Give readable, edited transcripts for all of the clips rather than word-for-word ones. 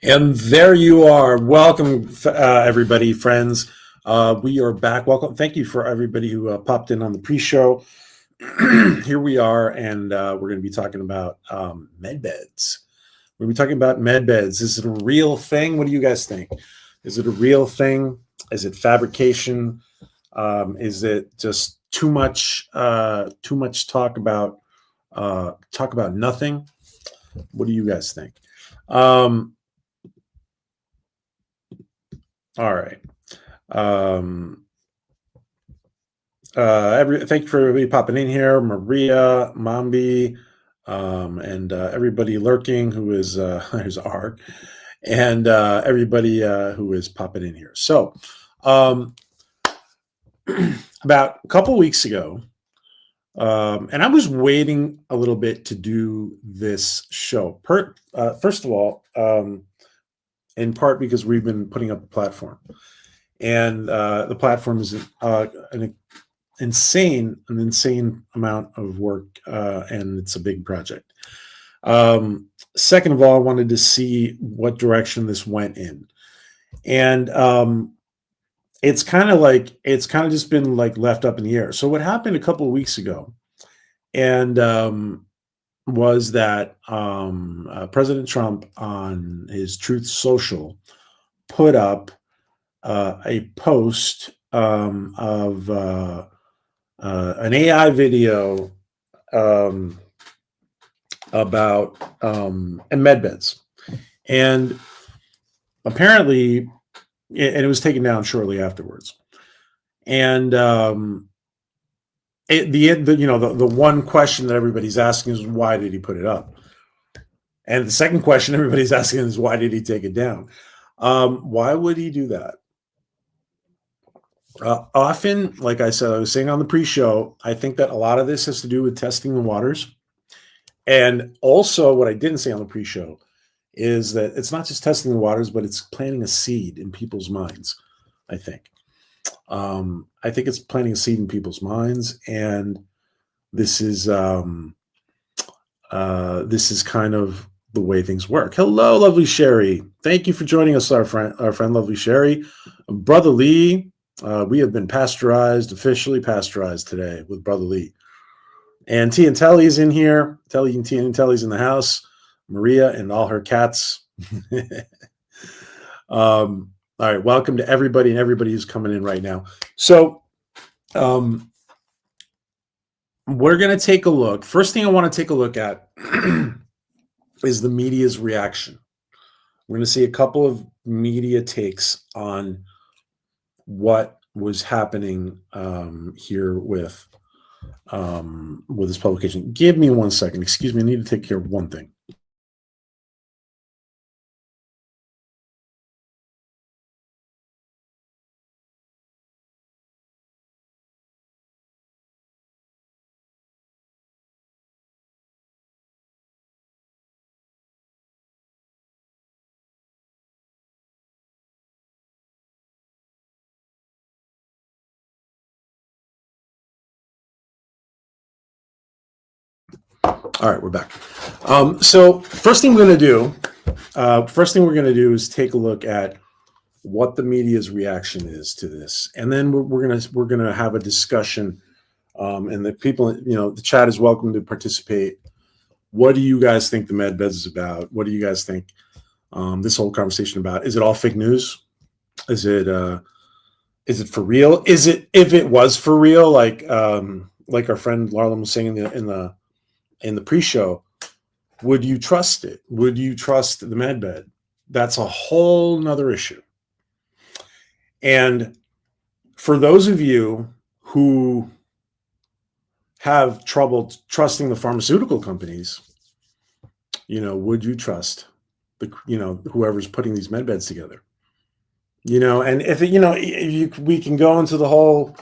And there you are. Welcome, everybody, friends. We are back. Welcome. Thank you for everybody who popped in on the pre-show. Here we are, and we're going to be talking about med beds. We're going to be talking about med beds. Is it a real thing? What do you guys think? Is it a real thing? Is it fabrication? Is it just too much? Too much talk about nothing? What do you guys think? All right. Thank you for everybody popping in here, Maria, Mambi, and everybody lurking who is there's Ark, and everybody who is popping in here. So, about a couple weeks ago, and I was waiting a little bit to do this show. First of all, in part because we've been putting up a platform, and the platform is an insane amount of work, and it's a big project. Second of all, I wanted to see what direction this went in, and it's kind of just been like left up in the air. So what happened a couple of weeks ago, and was that President Trump on his Truth Social put up a post of an AI video about med beds, and apparently, and it was taken down shortly afterwards. And the one question that everybody's asking is, why did he put it up? And the second question everybody's asking is, why did he take it down? Why would he do that? Often, like I said, I was saying on the pre-show, I think that a lot of this has to do with testing the waters. And also, what I didn't say on the pre-show is that it's not just testing the waters, but it's planting a seed in people's minds, I think. I think it's planting a seed in people's minds, and this is kind of the way things work. Hello, lovely Sherry. Thank you for joining us, our friend, lovely Sherry. Brother Lee, we have been officially pasteurized today with Brother Lee. And T and Telly's in here. Telly and T and Telly's in the house. Maria and all her cats. All right, welcome to everybody and everybody who's coming in right now. So we're going to take a look. First thing I want to take a look at is the media's reaction. We're going to see a couple of media takes on what was happening here with this publication. Give me 1 second. Excuse me. I need to take care of one thing. All right, we're back. So first thing we're going to do is take a look at what the media's reaction is to this, and then we're gonna have a discussion. And the people, the chat is welcome to participate. What do you guys think the med beds is about? What do you guys think this whole conversation about? Is it all fake news? Is it for real? Is it, if it was for real, like our friend Larlem was saying in the pre-show, would you trust it? Would you trust the med bed? That's a whole nother issue. And for those of you who have trouble trusting the pharmaceutical companies, would you trust whoever's putting these med beds together? And if we can go into the whole,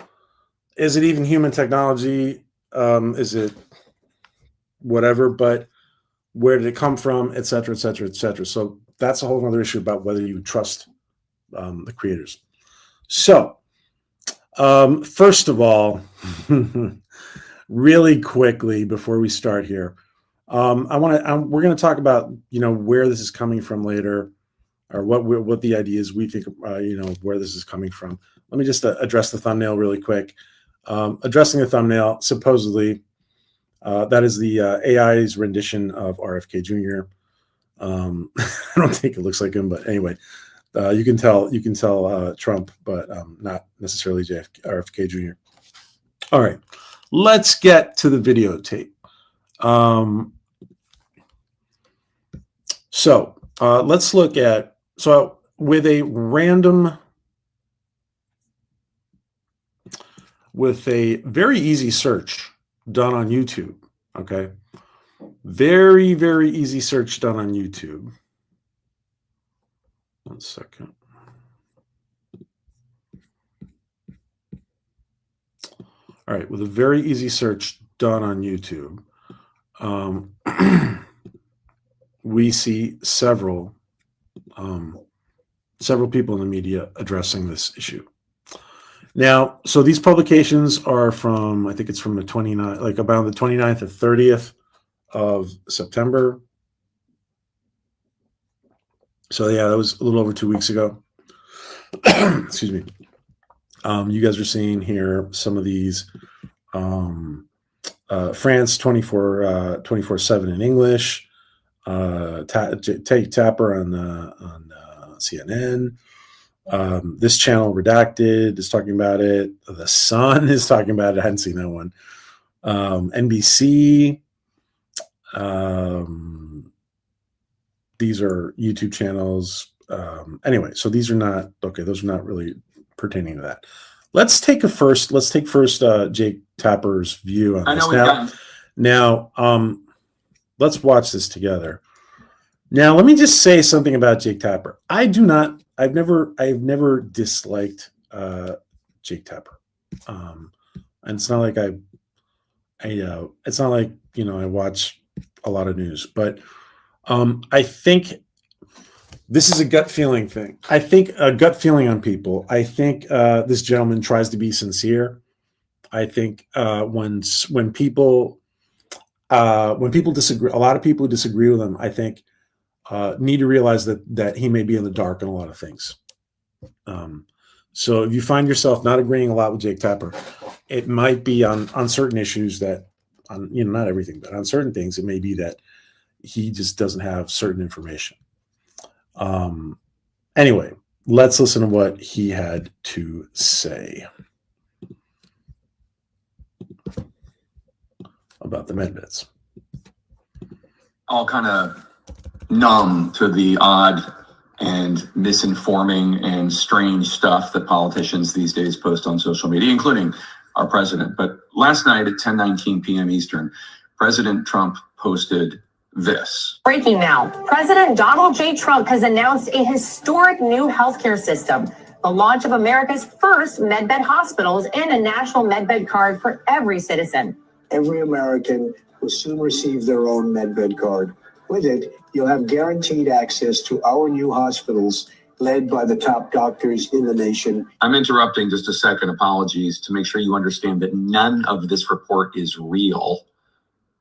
is it even human technology? Is it whatever? But where did it come from, et cetera, et cetera, et cetera. So that's a whole other issue about whether you trust the creators. So first of all, really quickly before we start here, we're going to talk about where this is coming from later. or what the idea is we think, where this is coming from. Let me just address the thumbnail really quick. Addressing the thumbnail, supposedly, that is the AI's rendition of RFK Jr. I don't think it looks like him, but anyway, you can tell Trump, but not necessarily RFK Jr. All right, let's get to the videotape. So let's look at, with a very easy search done on YouTube. Okay. Very, very easy search done on YouTube. 1 second. All right. With a very easy search done on YouTube, we see several people in the media addressing this issue. Now, so these publications are from, I think it's from the 29th, like about the 29th or 30th of September. So yeah, that was a little over 2 weeks ago. Excuse me. You guys are seeing here some of these. France 24/7 in English. Jake Tapper on CNN. This channel, Redacted, is talking about it. The Sun is talking about it. I hadn't seen that one. NBC. These are YouTube channels. Anyway, so these are not okay. Those are not really pertaining to that. Let's take first Jake Tapper's view on this. Now, let's watch this together. Now, let me just say something about Jake Tapper. I've never disliked Jake Tapper. And it's not like it's not like, I watch a lot of news, but I think this is a gut feeling thing. I think a gut feeling on people. I think this gentleman tries to be sincere. I think when people disagree, a lot of people who disagree with him, I think need to realize that he may be in the dark on a lot of things. So if you find yourself not agreeing a lot with Jake Tapper, it might be on certain issues that, not everything, but on certain things, it may be that he just doesn't have certain information. Anyway, let's listen to what he had to say about the medbeds. All kind of numb to the odd and misinforming and strange stuff that politicians these days post on social media, including our president. But last night at 10:19 p.m. Eastern, President Trump posted this. Breaking now, President Donald J. Trump has announced a historic new healthcare system, the launch of America's first MedBed hospitals and a national MedBed card for every citizen. Every American will soon receive their own MedBed card. With it, you'll have guaranteed access to our new hospitals led by the top doctors in the nation. I'm interrupting just a second. Apologies, to make sure you understand that none of this report is real.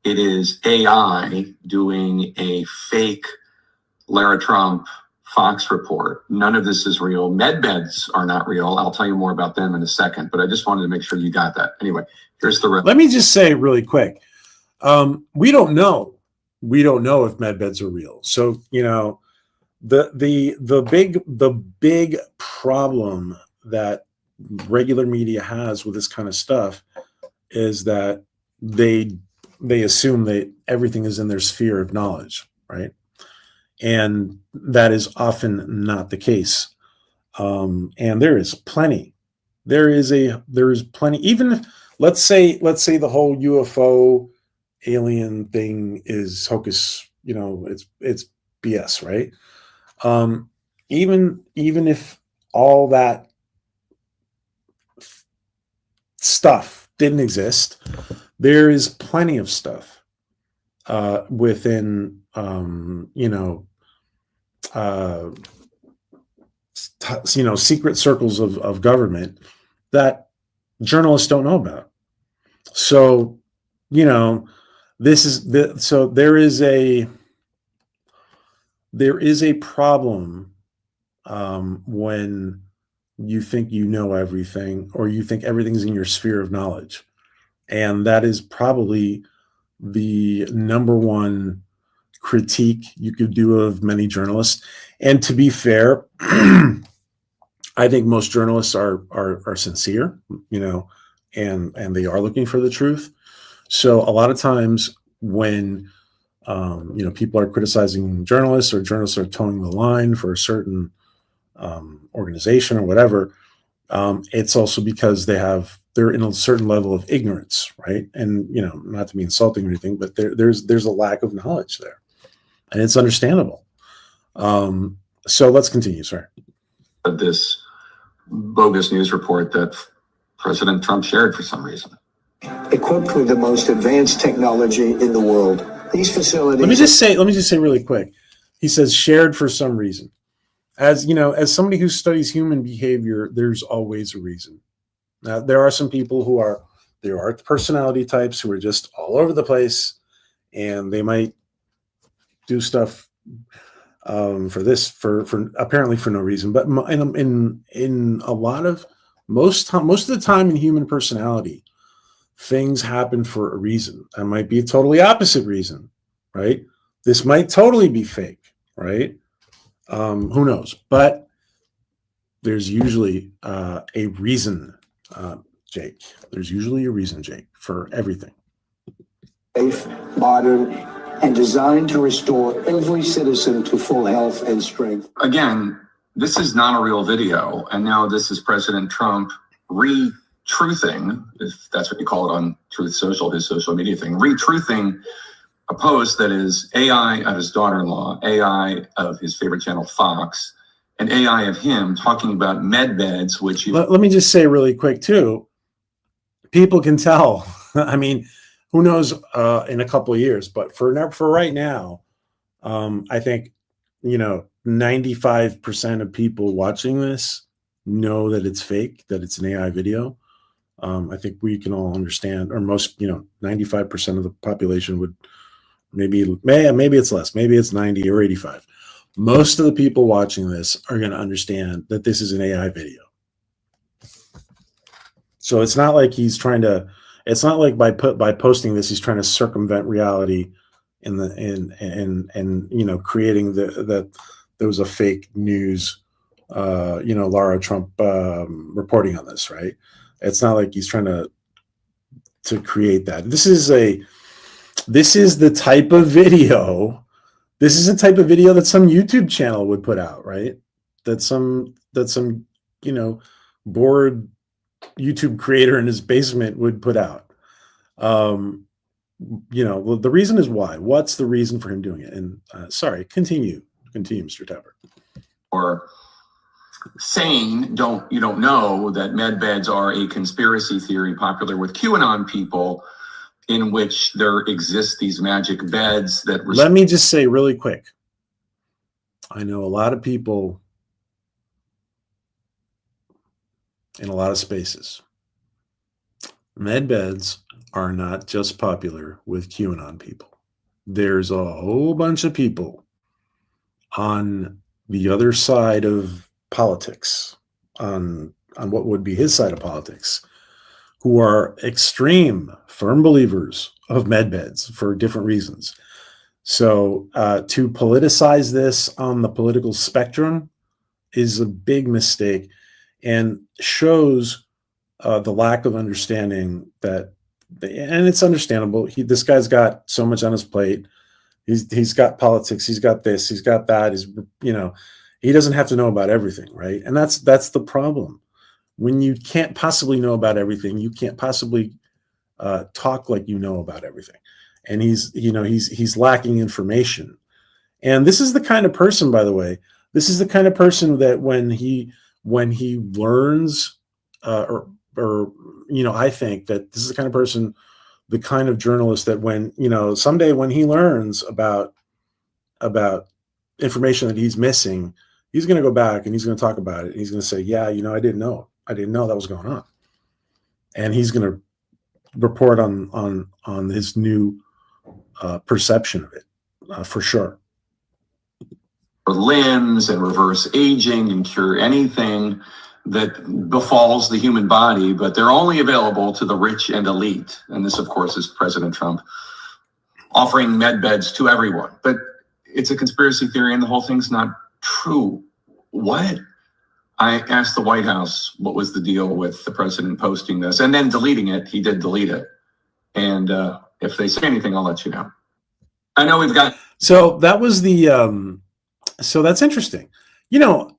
It is AI doing a fake Lara Trump Fox report. None of this is real. MedBeds are not real. I'll tell you more about them in a second, but I just wanted to make sure you got that. Anyway, here's the rest. Let me just say really quick. We don't know. We don't know if MedBeds are real. So, the big problem that regular media has with this kind of stuff is that they assume that everything is in their sphere of knowledge, right? And that is often not the case. And there is plenty. There is plenty. Even if, let's say the whole UFO alien thing is hocus, it's BS, right? Even if all that stuff didn't exist, there is plenty of stuff within secret circles of government that journalists don't know about. So there is a problem when you think you know everything, or you think everything's in your sphere of knowledge. And that is probably the number one critique you could do of many journalists. And to be fair, I think most journalists are sincere, and they are looking for the truth. So a lot of times when people are criticizing journalists, or journalists are towing the line for a certain organization or whatever, it's also because they're in a certain level of ignorance, right? And not to be insulting or anything, but there's a lack of knowledge there, and it's understandable. So let's continue. Sorry. This bogus news report that President Trump shared for some reason. Equipped with the most advanced technology in the world. These facilities. Let me just say really quick. He says shared for some reason. As somebody who studies human behavior, there's always a reason. Now, there are some people there are personality types who are just all over the place, and they might do stuff for apparently for no reason. But in a lot of most of the time in human personality, things happen for a reason. That might be a totally opposite reason, right? This might totally be fake, right? Who knows? But there's usually a reason, Jake. There's usually a reason, Jake, for everything. Safe, modern, and designed to restore every citizen to full health and strength. Again, this is not a real video, and now this is President Trump re-truthing, if that's what you call it on Truth Social, his social media thing, re-truthing a post that is AI of his daughter-in-law, AI of his favorite channel, Fox, and AI of him talking about med beds, which let me just say really quick too. People can tell. I mean, who knows in a couple of years, but for right now, I think 95% of people watching this know that it's fake, that it's an AI video. I think we can all understand, or most, 95% of the population would maybe it's less, maybe it's 90 or 85. Most of the people watching this are going to understand that this is an AI video. So it's not like it's not like by posting this, he's trying to circumvent reality and creating that there was a fake news, Lara Trump reporting on this, right? It's not like he's trying to create that. This is the type of video. This is a type of video that some YouTube channel would put out, right? That some bored YouTube creator in his basement would put out. The reason is why. What's the reason for him doing it? And sorry, continue, Mr. Tapper. Or saying you don't know that med beds are a conspiracy theory popular with QAnon people, in which there exist these magic beds that. Let me just say really quick. I know a lot of people in a lot of spaces. Med beds are not just popular with QAnon people. There's a whole bunch of people on the other side of politics, on what would be his side of politics, who are extreme, firm believers of med beds for different reasons. So to politicize this on the political spectrum is a big mistake, and shows the lack of understanding and it's understandable. This guy's got so much on his plate. He's got politics. He's got this. He's got that. He doesn't have to know about everything, right? And that's the problem. When you can't possibly know about everything, you can't possibly talk like you know about everything. And he's lacking information. And this is the kind of person, by the way, that when he learns, I think that this is the kind of person, the kind of journalist that when, someday when he learns about information that he's missing, he's going to go back and he's going to talk about it. And he's going to say, yeah, I didn't know that was going on. And he's going to report on his new perception of it, for sure. limbs and reverse aging and cure anything that befalls the human body, but they're only available to the rich and elite. And this, of course, is President Trump offering med beds to everyone. But it's a conspiracy theory and the whole thing's not true. What? I asked the White House what was the deal with the president posting this and then deleting it. He did delete it. And if they say anything, I'll let you know. I know we've got. So that was the. So that's interesting. You know,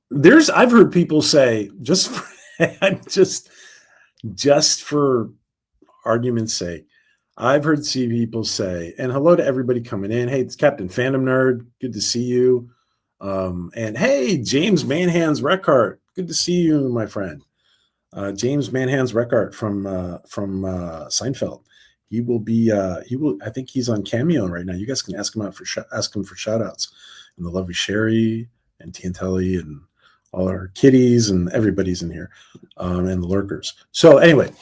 I've heard people say just for argument's sake, I've heard people say, and hello to everybody coming in. Hey, it's Captain Phantom Nerd. Good to see you. And hey, James Manhands Reckart. Good to see you, my friend. James Manhands Reckart from Seinfeld. He will be. I think he's on Cameo right now. You guys can ask him for shout outs. And the lovely Sherry and Tiantelli and all our kitties and everybody's in here, and the lurkers. So anyway,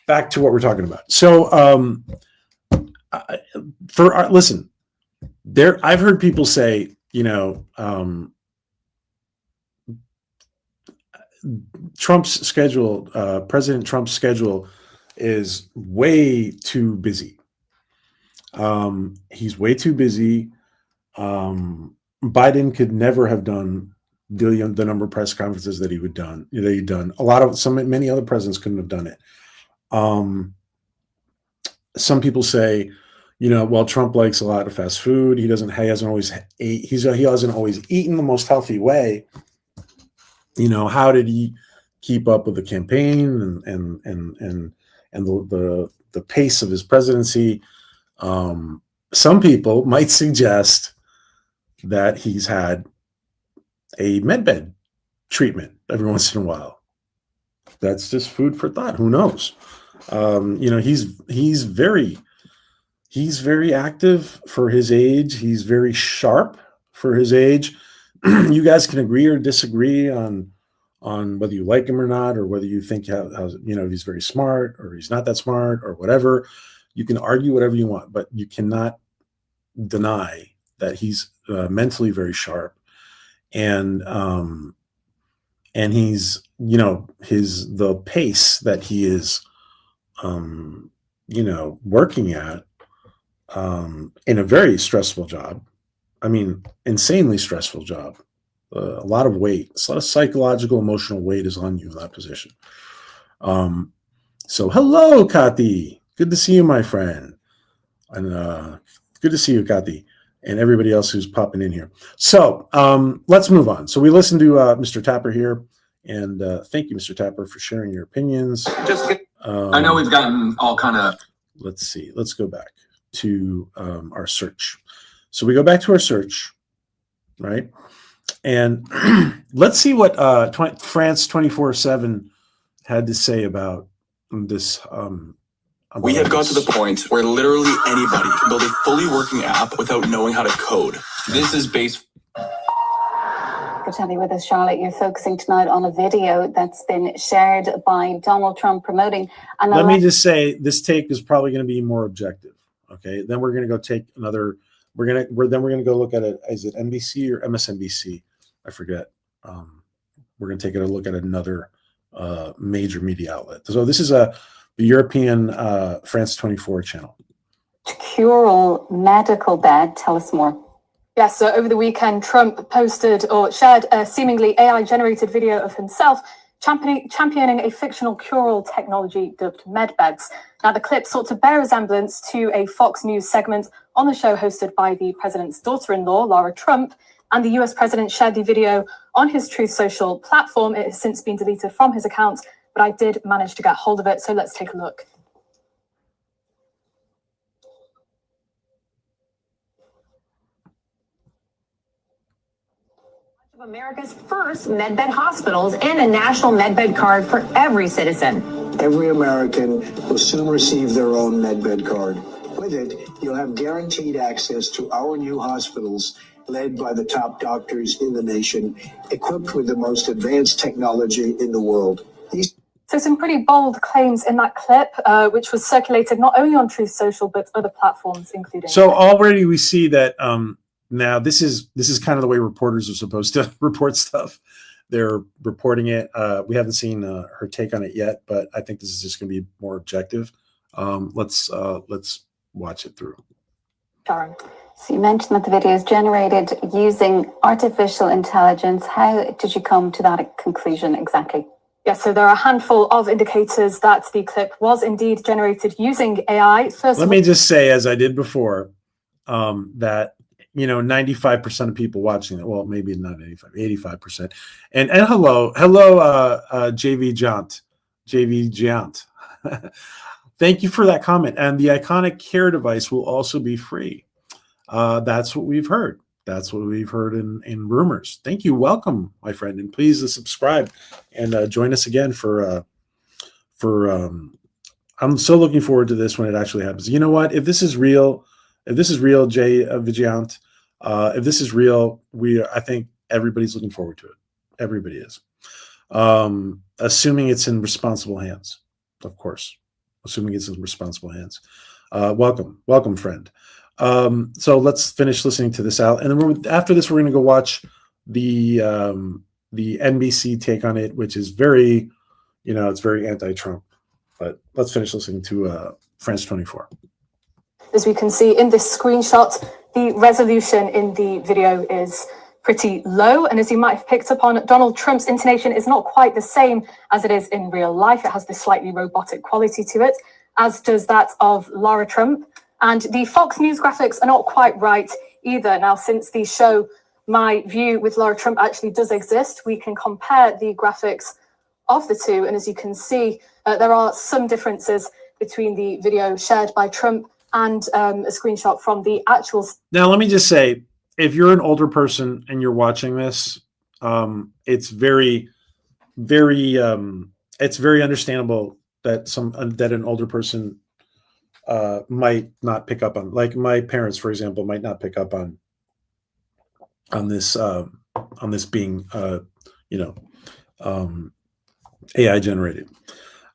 back to what we're talking about. So listen, I've heard people say, you know, Trump's schedule, President Trump's schedule is way too busy. He's way too busy. Biden could never have done the number of press conferences that he'd done. Many other presidents couldn't have done it. Some people say, you know, well, Trump likes a lot of fast food. He hasn't always eaten the most healthy way. You know, how did he keep up with the campaign and the pace of his presidency? Some people might suggest that he's had a medbed treatment every once in a while. That's just food for thought. Who knows? You know, he's very active for his age. He's very sharp for his age. You guys can agree or disagree on whether you like him or not, or whether you think how you know, he's very smart or he's not that smart or whatever. You can argue whatever you want, but you cannot deny that he's mentally very sharp, and he's, you know, the pace that he is, you know, working at, in a very stressful job. I mean, insanely stressful job. A lot of weight, a lot of psychological, emotional weight is on you in that position. So hello, Kathy. Good to see you, my friend. And good to see you, Kathy, and everybody else who's popping in here. So let's move on. So we listened to Mr. Tapper here, and thank you, Mr. Tapper, for sharing your opinions. I know we've gotten all kind of. Let's see. Let's go back to our search. So we go back to our search, right? And let's see what France 24/7 had to say about this. We have got to the point where literally anybody can build a fully working app without knowing how to code. This is based. Good to have you with us, Charlotte. You're focusing tonight on a video that's been shared by Donald Trump promoting. Let me just say, this take is probably going to be more objective. Okay, then we're going to go take another. We're going to go look at it. Is it NBC or MSNBC? I forget. We're going to take a look at another major media outlet. So this is the European France 24 channel. Cural medical bed. Tell us more. Yes, so over the weekend, Trump posted or shared a seemingly AI-generated video of himself championing a fictional cural technology dubbed MedBeds. Now, the clip sought to bear resemblance to a Fox News segment on the show hosted by the president's daughter-in-law, Lara Trump, and the US president shared the video on his Truth Social platform. It has since been deleted from his account, but I did manage to get hold of it, so let's take a look. America's first medbed hospitals and a national medbed card for every citizen. Every American will soon receive their own medbed card. With it, you'll have guaranteed access to our new hospitals led by the top doctors in the nation, equipped with the most advanced technology in the world. So some pretty bold claims in that clip, which was circulated not only on Truth Social, but other platforms, including... So already we see that Now this is kind of the way reporters are supposed to report stuff. They're reporting it. We haven't seen her take on it yet, but I think this is just going to be more objective. Let's watch it through. Sharon. So you mentioned that the video is generated using artificial intelligence. How did you come to that conclusion exactly? Yeah, so there are a handful of indicators that the clip was indeed generated using AI. Let me just say, as I did before, that 95% of people watching it, well, maybe not 85%. And hello, JV Giant. Thank you for that comment. And the iconic Care device will also be free. That's what we've heard. That's what we've heard in rumors. Thank you. Welcome, my friend. And please subscribe and join us again for I'm so looking forward to this when it actually happens. You know what? If this is real, Jay Vigilant, if this is real, I think everybody's looking forward to it. Everybody is. Assuming it's in responsible hands, of course. Assuming it's in responsible hands. Welcome, friend. So let's finish listening to this out, and then after this, we're going to go watch the NBC take on it, which is very, it's very anti-Trump. But let's finish listening to France 24. As we can see in this screenshot, the resolution in the video is pretty low, and as you might have picked up on, Donald Trump's intonation is not quite the same as it is in real life. It has this slightly robotic quality to it, as does that of Lara Trump. And the Fox News graphics are not quite right either. Now, since the show My View with Lara Trump actually does exist, we can compare the graphics of the two. And as you can see, there are some differences between the video shared by Trump and a screenshot from the actual. Now, let me just say, if you're an older person and you're watching this, it's very, very, it's very understandable that an older person might not pick up on, like my parents, for example, might not pick up on this being AI generated.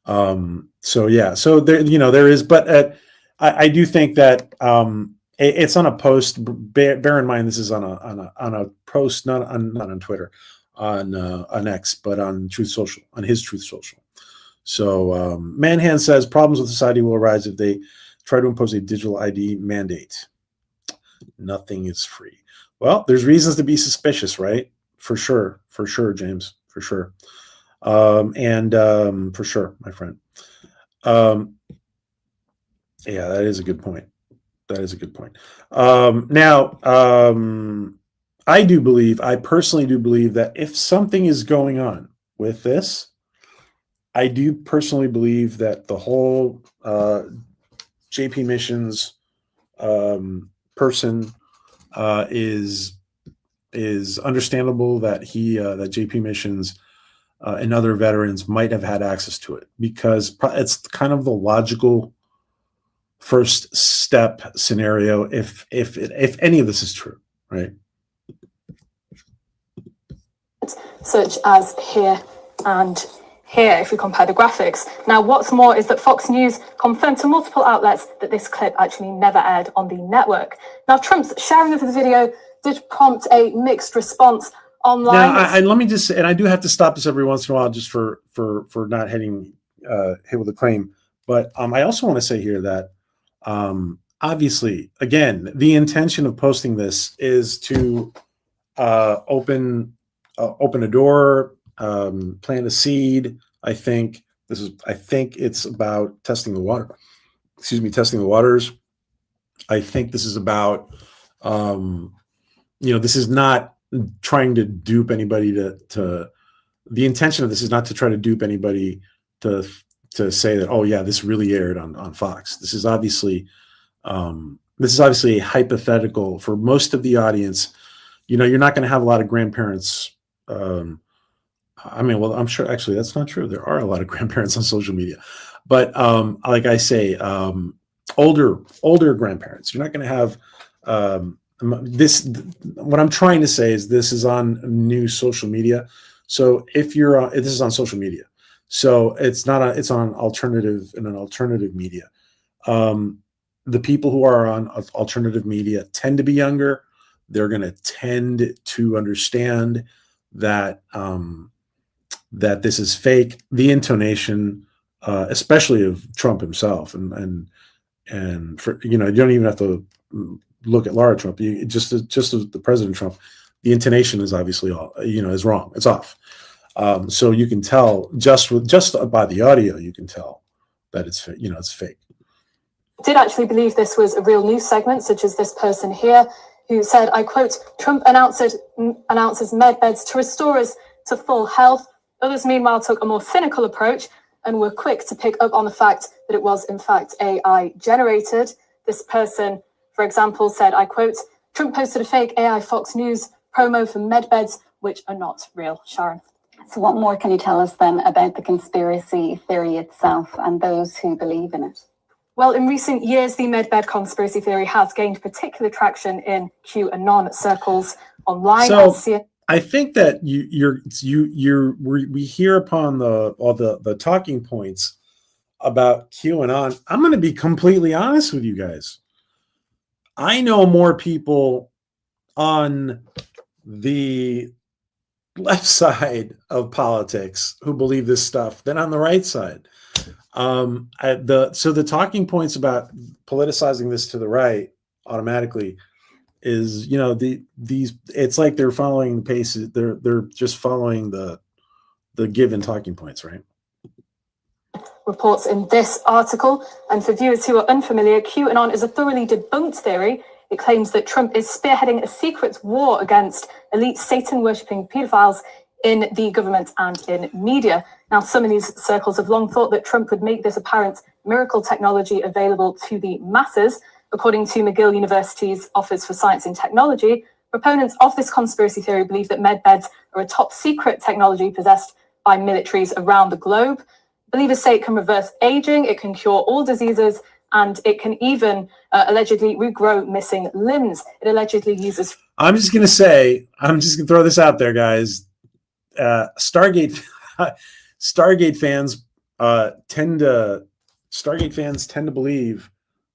So yeah, so there is, but I do think that it's on a post. Bear in mind, this is on a post, not on Twitter, on X, but on Truth Social, on his Truth Social. So Manhan says problems with society will arise if they try to impose a digital ID mandate. Nothing is free. Well, there's reasons to be suspicious, right? For sure, James, for sure. For sure, my friend. Yeah, that is a good point. Now, I personally do believe that if something is going on with this, I do personally believe that the whole JP Missions person is understandable that that JP Missions and other veterans might have had access to it, because it's kind of the logical first step scenario if any of this is true, right? Such as here and here, if we compare the graphics. Now, what's more is that Fox News confirmed to multiple outlets that this clip actually never aired on the network. Now, Trump's sharing of the video did prompt a mixed response online. Now, let me just say, and I do have to stop this every once in a while just for not hitting hit with a claim, but I also want to say here that obviously, again, the intention of posting this is to open a door, plant a seed. I think it's about testing the water. Testing the waters. I think this is about, this is not trying to dupe anybody the intention of this is not to try to dupe anybody to say that, oh yeah, this really aired on Fox. This is obviously a hypothetical for most of the audience. You're not going to have a lot of grandparents. I'm sure actually that's not true. There are a lot of grandparents on social media, but like I say, older grandparents. You're not going to have this. What I'm trying to say is this is on new social media. So if this is on social media, so it's on alternative media. The people who are on alternative media tend to be younger. they're going to tend to understand that that this is fake. The intonation, especially of Trump himself, and for, you don't even have to look at Lara Trump. You just as the President Trump, the intonation is obviously is wrong. It's off. So you can tell just by the audio, you can tell that it's it's fake. Did actually believe this was a real news segment, such as this person here, who said, I quote, Trump announces med beds to restore us to full health. Others, meanwhile, took a more cynical approach and were quick to pick up on the fact that it was, in fact, AI generated. This person, for example, said, I quote, Trump posted a fake AI Fox News promo for med beds, which are not real. Sharon. So what more can you tell us then about the conspiracy theory itself and those who believe in it? Well, in recent years, the medbed conspiracy theory has gained particular traction in QAnon circles online. So I think that we hear upon all the talking points about QAnon. I'm going to be completely honest with you guys. I know more people on the left side of politics who believe this stuff than on the right side. So the talking points about politicizing this to the right automatically is, it's like they're following the paces. They're just following the given talking points, right? Reports in this article, and for viewers who are unfamiliar, QAnon is a thoroughly debunked theory. It claims that Trump is spearheading a secret war against elite Satan-worshipping pedophiles in the government and in media. Now, some in these circles have long thought that Trump would make this apparent miracle technology available to the masses. According to McGill University's Office for Science and Technology, proponents of this conspiracy theory believe that medbeds are a top secret technology possessed by militaries around the globe. Believers say it can reverse aging, it can cure all diseases, and it can even allegedly regrow missing limbs. It allegedly uses... I'm just going to throw this out there, guys. Stargate fans tend to believe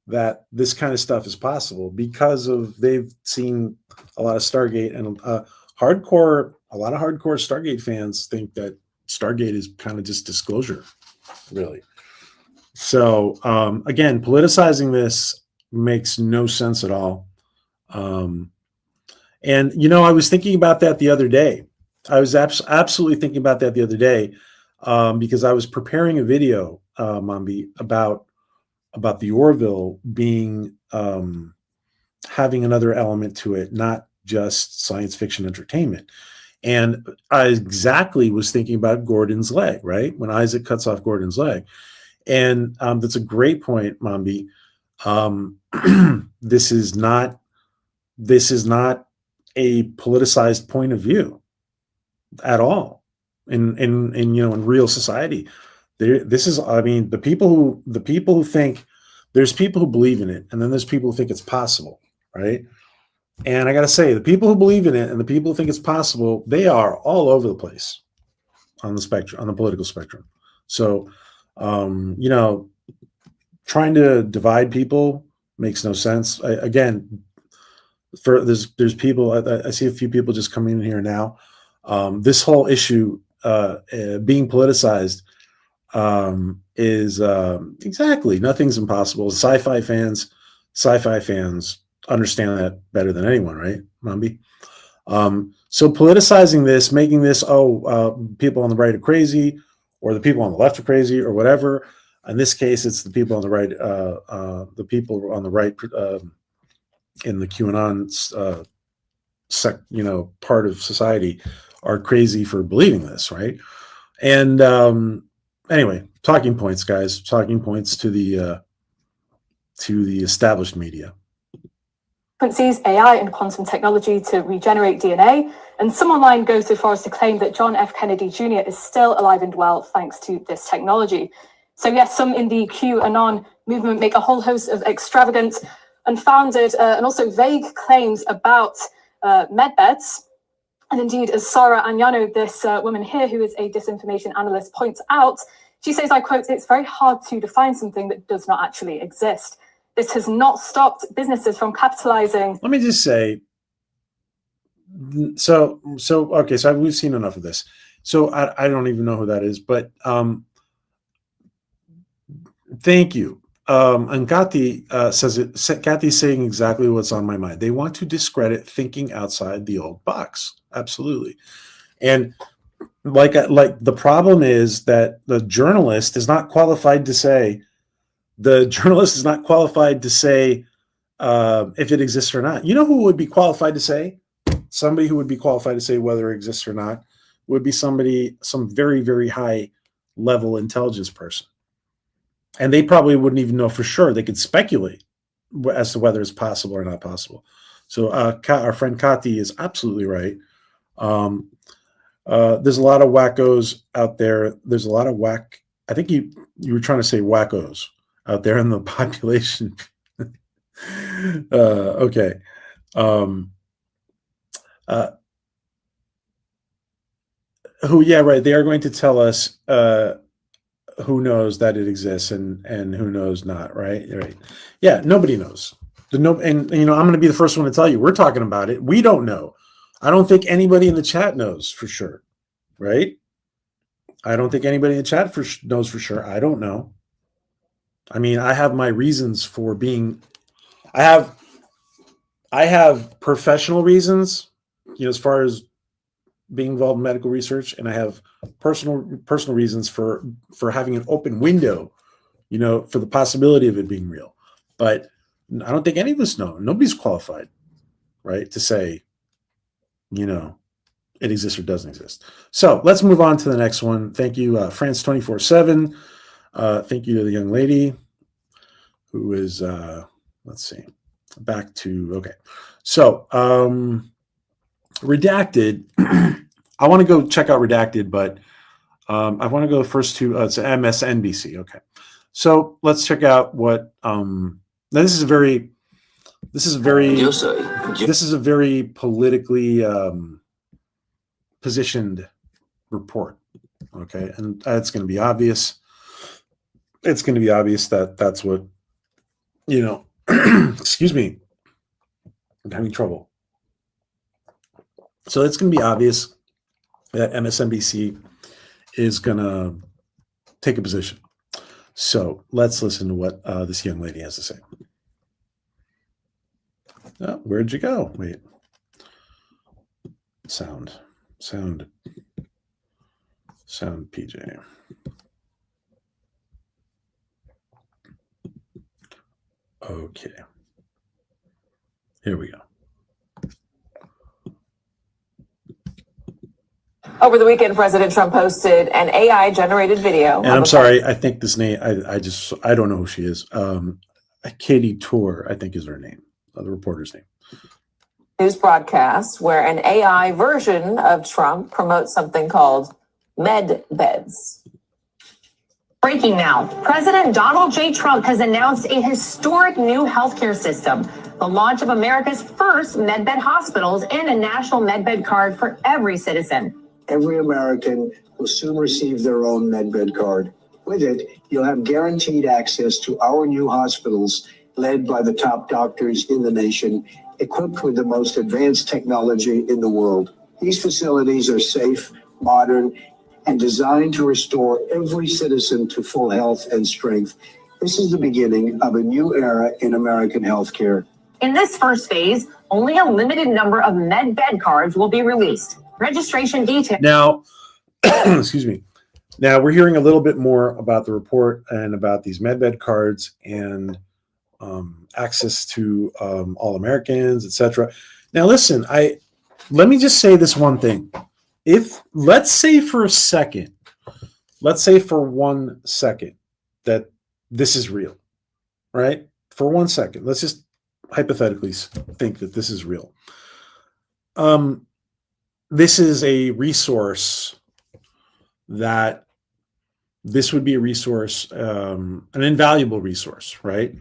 that this kind of stuff is possible because they've seen a lot of Stargate, and a lot of hardcore Stargate fans think that Stargate is kind of just disclosure, really. So again, politicizing this makes no sense at all. And I was thinking about that the other day. I was absolutely thinking about that the other day because I was preparing a video, Mambi, about the Orville being having another element to it, not just science fiction entertainment. And I exactly was thinking about Gordon's leg, right? When Isaac cuts off Gordon's leg. And that's a great point, Mambi. This is not a politicized point of view at all in real society. The people who think, there's people who believe in it, and then there's people who think it's possible, right? And I got to say, the people who believe in it and the people who think it's possible, they are all over the place on the spectrum, on the political spectrum. So, trying to divide people makes no sense. There's people, I see a few people just coming in here now. This whole issue being politicized is exactly, nothing's impossible. Sci-fi fans understand that better than anyone, right, Mambi? So politicizing this, making this, people on the right are crazy, or the people on the left are crazy, or whatever. In this case, it's the people on the right, in the QAnon part of society are crazy for believing this, right? And anyway, talking points, guys. Talking points to the established media. Frequencies, AI, and quantum technology to regenerate DNA. And some online go so far as to claim that John F. Kennedy Jr. is still alive and well thanks to this technology. So yes, some in the QAnon movement make a whole host of extravagant, unfounded, and also vague claims about medbeds. And indeed, as Sarah Agnano, this woman here, who is a disinformation analyst, points out, she says, I quote, "It's very hard to define something that does not actually exist. This has not stopped businesses from capitalizing." Let me just say, Okay, so we've seen enough of this. So I don't even know who that is, but thank you. And Kathy says it. Kathy's saying exactly what's on my mind. They want to discredit thinking outside the old box. Absolutely. And like the problem is that the journalist is not qualified to say. The journalist is not qualified to say if it exists or not. You know who would be qualified to say? Somebody who would be qualified to say whether it exists or not would be some very, very high level intelligence person. And they probably wouldn't even know for sure. They could speculate as to whether it's possible or not possible. So our friend Kati is absolutely right. There's a lot of wackos out there. There's a lot of I think you were trying to say wackos out there in the population. Okay. Yeah, right. They are going to tell us who knows that it exists and who knows not, right? Right. Yeah, nobody knows. And I'm going to be the first one to tell you, we're talking about it. We don't know. I don't think anybody in the chat knows for sure, right? I don't think anybody in the chat knows for sure. I don't know. I mean, I have my reasons for being. I have professional reasons, as far as being involved in medical research, and I have personal reasons for having an open window, for the possibility of it being real. But I don't think any of us know. Nobody's qualified, right, to say, it exists or doesn't exist. So let's move on to the next one. Thank you, France 24/7. Thank you to the young lady who is, let's see, back to, okay. So Redacted, I want to go check out Redacted, but I want to go first to, it's MSNBC. Okay. So let's check out what, now this is a very politically positioned report. Okay. And it's going to be obvious. It's going to be obvious that that's what, excuse me, I'm having trouble. So it's going to be obvious that MSNBC is going to take a position. So let's listen to what this young lady has to say. Oh, where'd you go? Wait. Sound, PJ. Okay. Here we go. Over the weekend, President Trump posted an AI-generated video. And I'm sorry, I think this name, I don't know who she is. Katie Tour, I think is her name, the reporter's name. News broadcast where an AI version of Trump promotes something called med beds. Breaking now, President Donald J. Trump has announced a historic new healthcare system, the launch of America's first MedBed hospitals and a national MedBed card for every citizen. Every American will soon receive their own MedBed card. With it, you'll have guaranteed access to our new hospitals led by the top doctors in the nation, equipped with the most advanced technology in the world. These facilities are safe, modern, and designed to restore every citizen to full health and strength. This is the beginning of a new era in American healthcare. In this first phase, only a limited number of MedBed cards will be released. Registration details. Now, excuse me. Now we're hearing a little bit more about the report and about these MedBed cards and access to all Americans, etc. Now, listen, let me just say this one thing. Let's say for 1 second that this is real, right? For 1 second, let's just hypothetically think that this is real. This is a resource this would be a resource, an invaluable resource, right?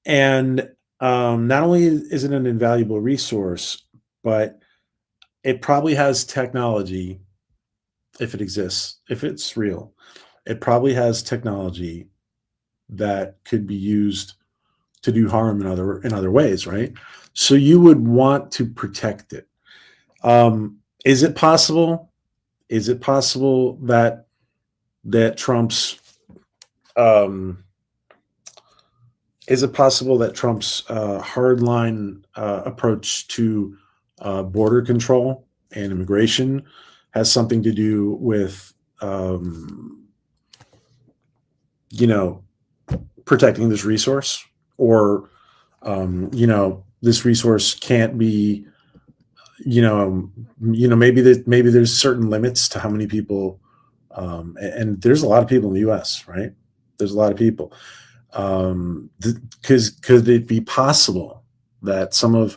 And not only is it an invaluable resource, but it probably has technology, if it exists, if it's real, it probably has technology that could be used to do harm in other ways, right? So you would want to protect it. Is it possible? Is it possible that Trump's hardline approach to border control and immigration has something to do with protecting this resource, or this resource can't be, maybe there's certain limits to how many people, and there's a lot of people in the U.S., right? There's a lot of people. Could it be possible that some of,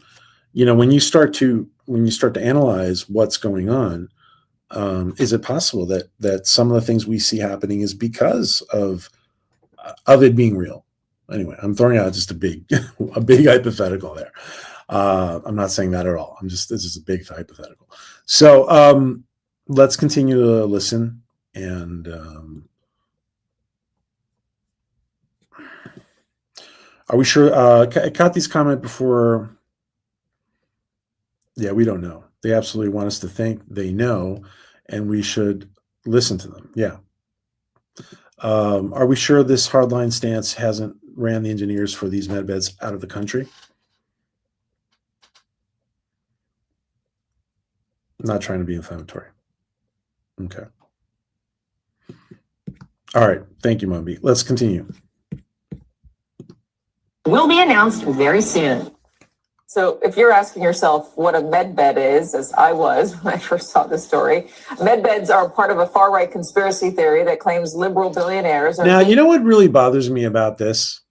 when you start to analyze what's going on, is it possible that some of the things we see happening is because of it being real? Anyway, I'm throwing out just a big hypothetical there. I'm not saying that at all. This is a big hypothetical. So let's continue to listen. And are we sure? Kathy's comment before. Yeah, we don't know. They absolutely want us to think they know, and we should listen to them. Yeah. Are we sure this hardline stance hasn't ran the engineers for these med beds out of the country? I'm not trying to be inflammatory. Okay. All right. Thank you, Mumby. Let's continue. Will be announced very soon. So if you're asking yourself what a med bed is, as I was when I first saw this story, med beds are part of a far-right conspiracy theory that claims liberal billionaires are... Now, you know what really bothers me about this?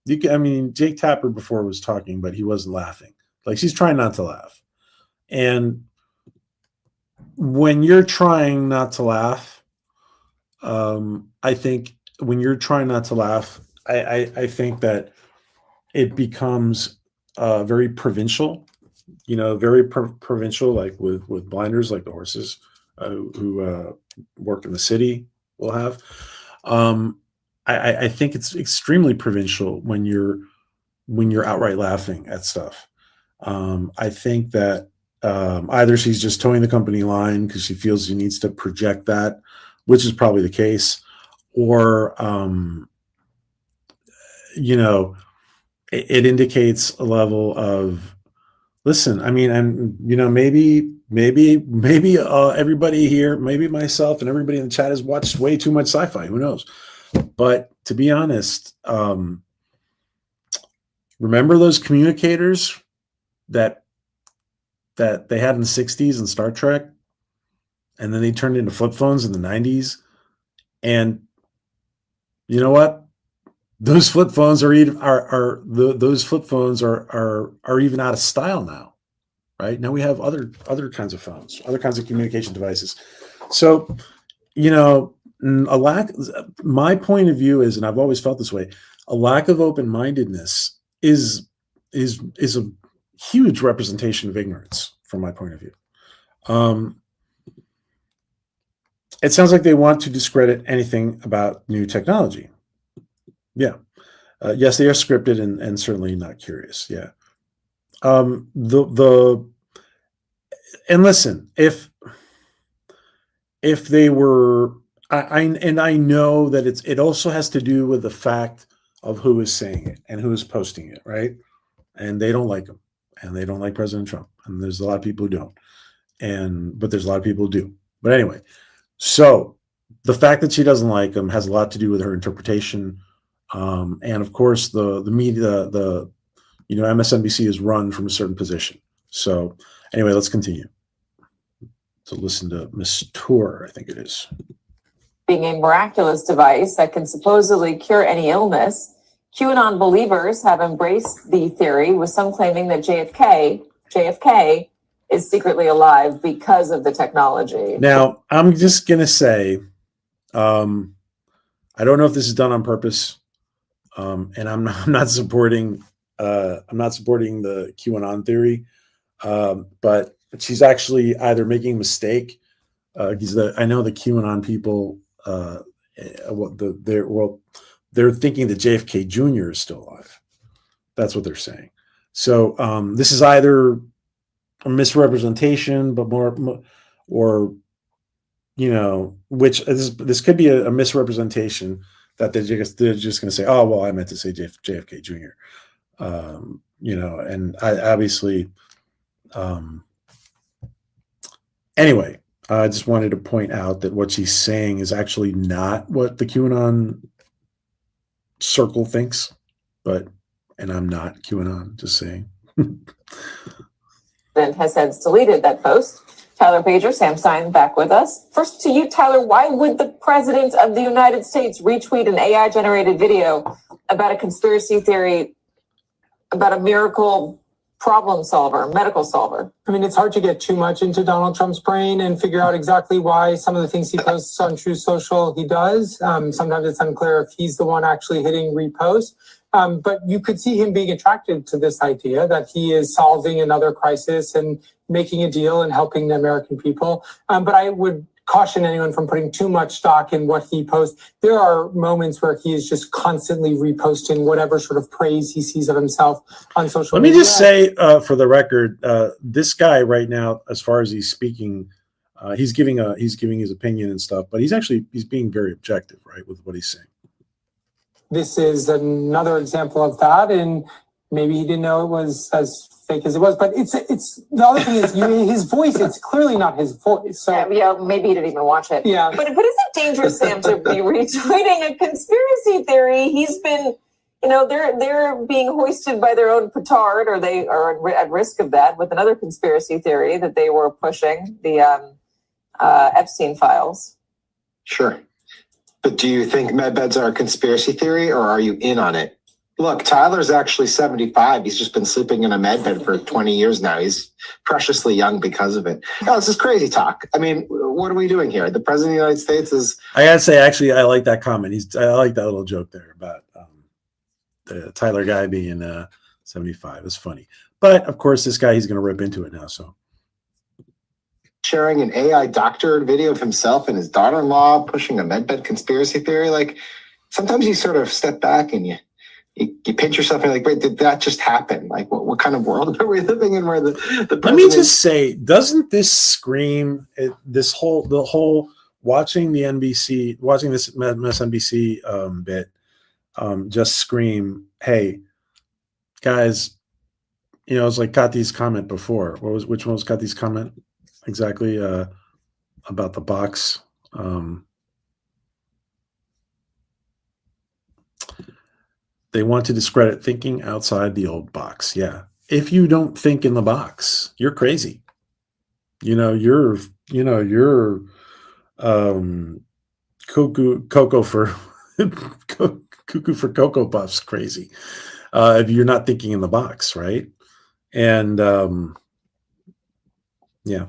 Jake Tapper before was talking, but he wasn't laughing. Like, she's trying not to laugh. And when you're trying not to laugh, I think when you're trying not to laugh, I think that it becomes very provincial, very provincial, like with blinders, like the horses who work in the city will have. I think it's extremely provincial when you're outright laughing at stuff. I think that either she's just towing the company line because she feels she needs to project that, which is probably the case, or it indicates a level of, listen, and maybe everybody here, maybe myself and everybody in the chat has watched way too much sci-fi, who knows? But to be honest, remember those communicators that they had in the 60s in Star Trek, and then they turned into flip phones in the 90s, and you know what? Those flip phones are even are even out of style now, right? Now we have other kinds of phones, other kinds of communication devices. So, my point of view is, and I've always felt this way, a lack of open-mindedness is a huge representation of ignorance from my point of view. It sounds like they want to discredit anything about new technology. Yeah. Yes, they are scripted and certainly not curious. Yeah. And listen, if they were, I know that it also has to do with the fact of who is saying it and who is posting it, right? And they don't like him, and they don't like President Trump, and there's a lot of people who don't, but there's a lot of people who do. But anyway, so the fact that she doesn't like him has a lot to do with her interpretation. And of course, the media, MSNBC is run from a certain position. So anyway, let's continue. So listen to Miss Tour, I think it is. Being a miraculous device that can supposedly cure any illness, QAnon believers have embraced the theory, with some claiming that JFK is secretly alive because of the technology. Now, I'm just going to say, I don't know if this is done on purpose. And I'm not supporting the QAnon theory, but she's actually either making a mistake, because I know the QAnon people, they're thinking that JFK Jr. is still alive. That's what they're saying. So this is either a misrepresentation, but more, or which this could be a misrepresentation that they're just going to say, oh well, I meant to say JFK Jr. And I obviously, anyway, I just wanted to point out that what she's saying is actually not what the QAnon circle thinks, and I'm not QAnon, just saying. Then has since deleted that post. Tyler Pager, Sam Stein, back with us. First to you, Tyler, why would the President of the United States retweet an AI-generated video about a conspiracy theory about a miracle problem solver, medical solver? I mean, it's hard to get too much into Donald Trump's brain and figure out exactly why some of the things he posts on Truth Social he does. Sometimes it's unclear if he's the one actually hitting repost. But you could see him being attracted to this idea that he is solving another crisis and making a deal and helping the American people. But I would caution anyone from putting too much stock in what he posts. There are moments where he is just constantly reposting whatever sort of praise he sees of himself on social media. Let me just say, for the record, this guy right now, as far as he's speaking, he's giving his opinion and stuff, but he's being very objective, right, with what he's saying. This is another example of that, and maybe he didn't know it was as fake as it was. But it's the other thing is his voice. It's clearly not his voice. So yeah, maybe he didn't even watch it. Yeah, but is it dangerous, Sam, to be retweeting a conspiracy theory? He's been, they're being hoisted by their own petard, or they are at risk of that with another conspiracy theory that they were pushing, the Epstein files. Sure. But do you think medbeds are a conspiracy theory, or are you in on it? Look, Tyler's actually 75. He's just been sleeping in a medbed for 20 years now. He's preciously young because of it. No, this is crazy talk. I mean, what are we doing here? The President of the United States is... I gotta say, actually, I like that comment. I like that little joke there about the Tyler guy being 75. It's funny. But, of course, this guy, he's going to rip into it now, so... sharing an AI doctored video of himself and his daughter-in-law pushing a medbed conspiracy theory. Like, sometimes you sort of step back and you pinch yourself and you're like, wait, did that just happen? Like, what kind of world are we living in where the president... Let me just say, doesn't this scream the whole watching this MSNBC bit just scream, hey, guys, it's like Kathy's comment before. Which one was Kathy's comment? Exactly about the box. They want to discredit thinking outside the old box. Yeah. If you don't think in the box, you're crazy. You're cuckoo for Cocoa Puffs crazy. If you're not thinking in the box, right? And yeah.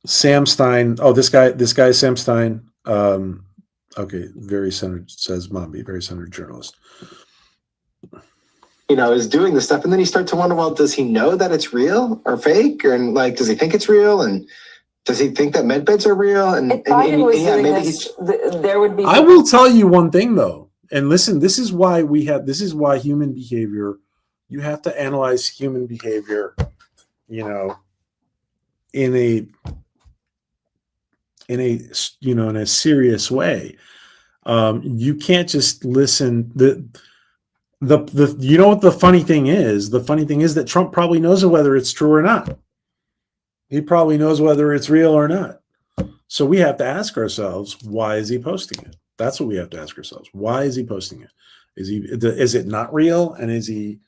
Sam Stein. Oh, this guy is Sam Stein. Okay, very centered, says Mombi, very centered journalist. Is doing this stuff, and then you start to wonder, well, does he know that it's real or fake? And like, does he think it's real? And does he think that medbeds are real? And if Biden was doing this, there would be... I will tell you one thing though, and listen, this is why human behavior, you have to analyze human behavior, in a serious way. You can't just listen. What the funny thing is? The funny thing is that Trump probably knows whether it's true or not. He probably knows whether it's real or not. So we have to ask ourselves, why is he posting it? That's what we have to ask ourselves. Why is he posting it? Is it not real? And is he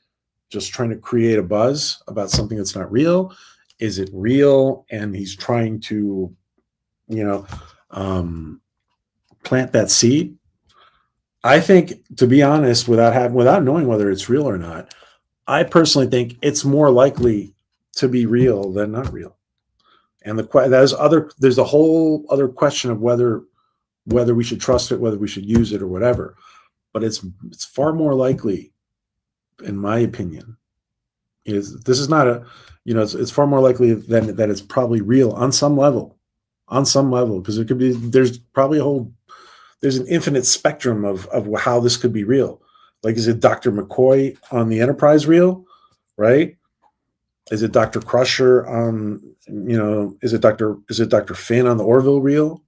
just trying to create a buzz about something that's not real? Is it real? And he's trying to, plant that seed. I think, to be honest, without knowing whether it's real or not, I personally think it's more likely to be real than not real. And there's a whole other question of whether we should trust it, whether we should use it or whatever. But it's far more likely, in my opinion, it's far more likely that it's probably real on some level on some level, because there's probably there's an infinite spectrum of how this could be real. Like, is it Dr. McCoy on the Enterprise real, right? Is it Dr. Crusher on, is it Dr. Finn on the Orville real?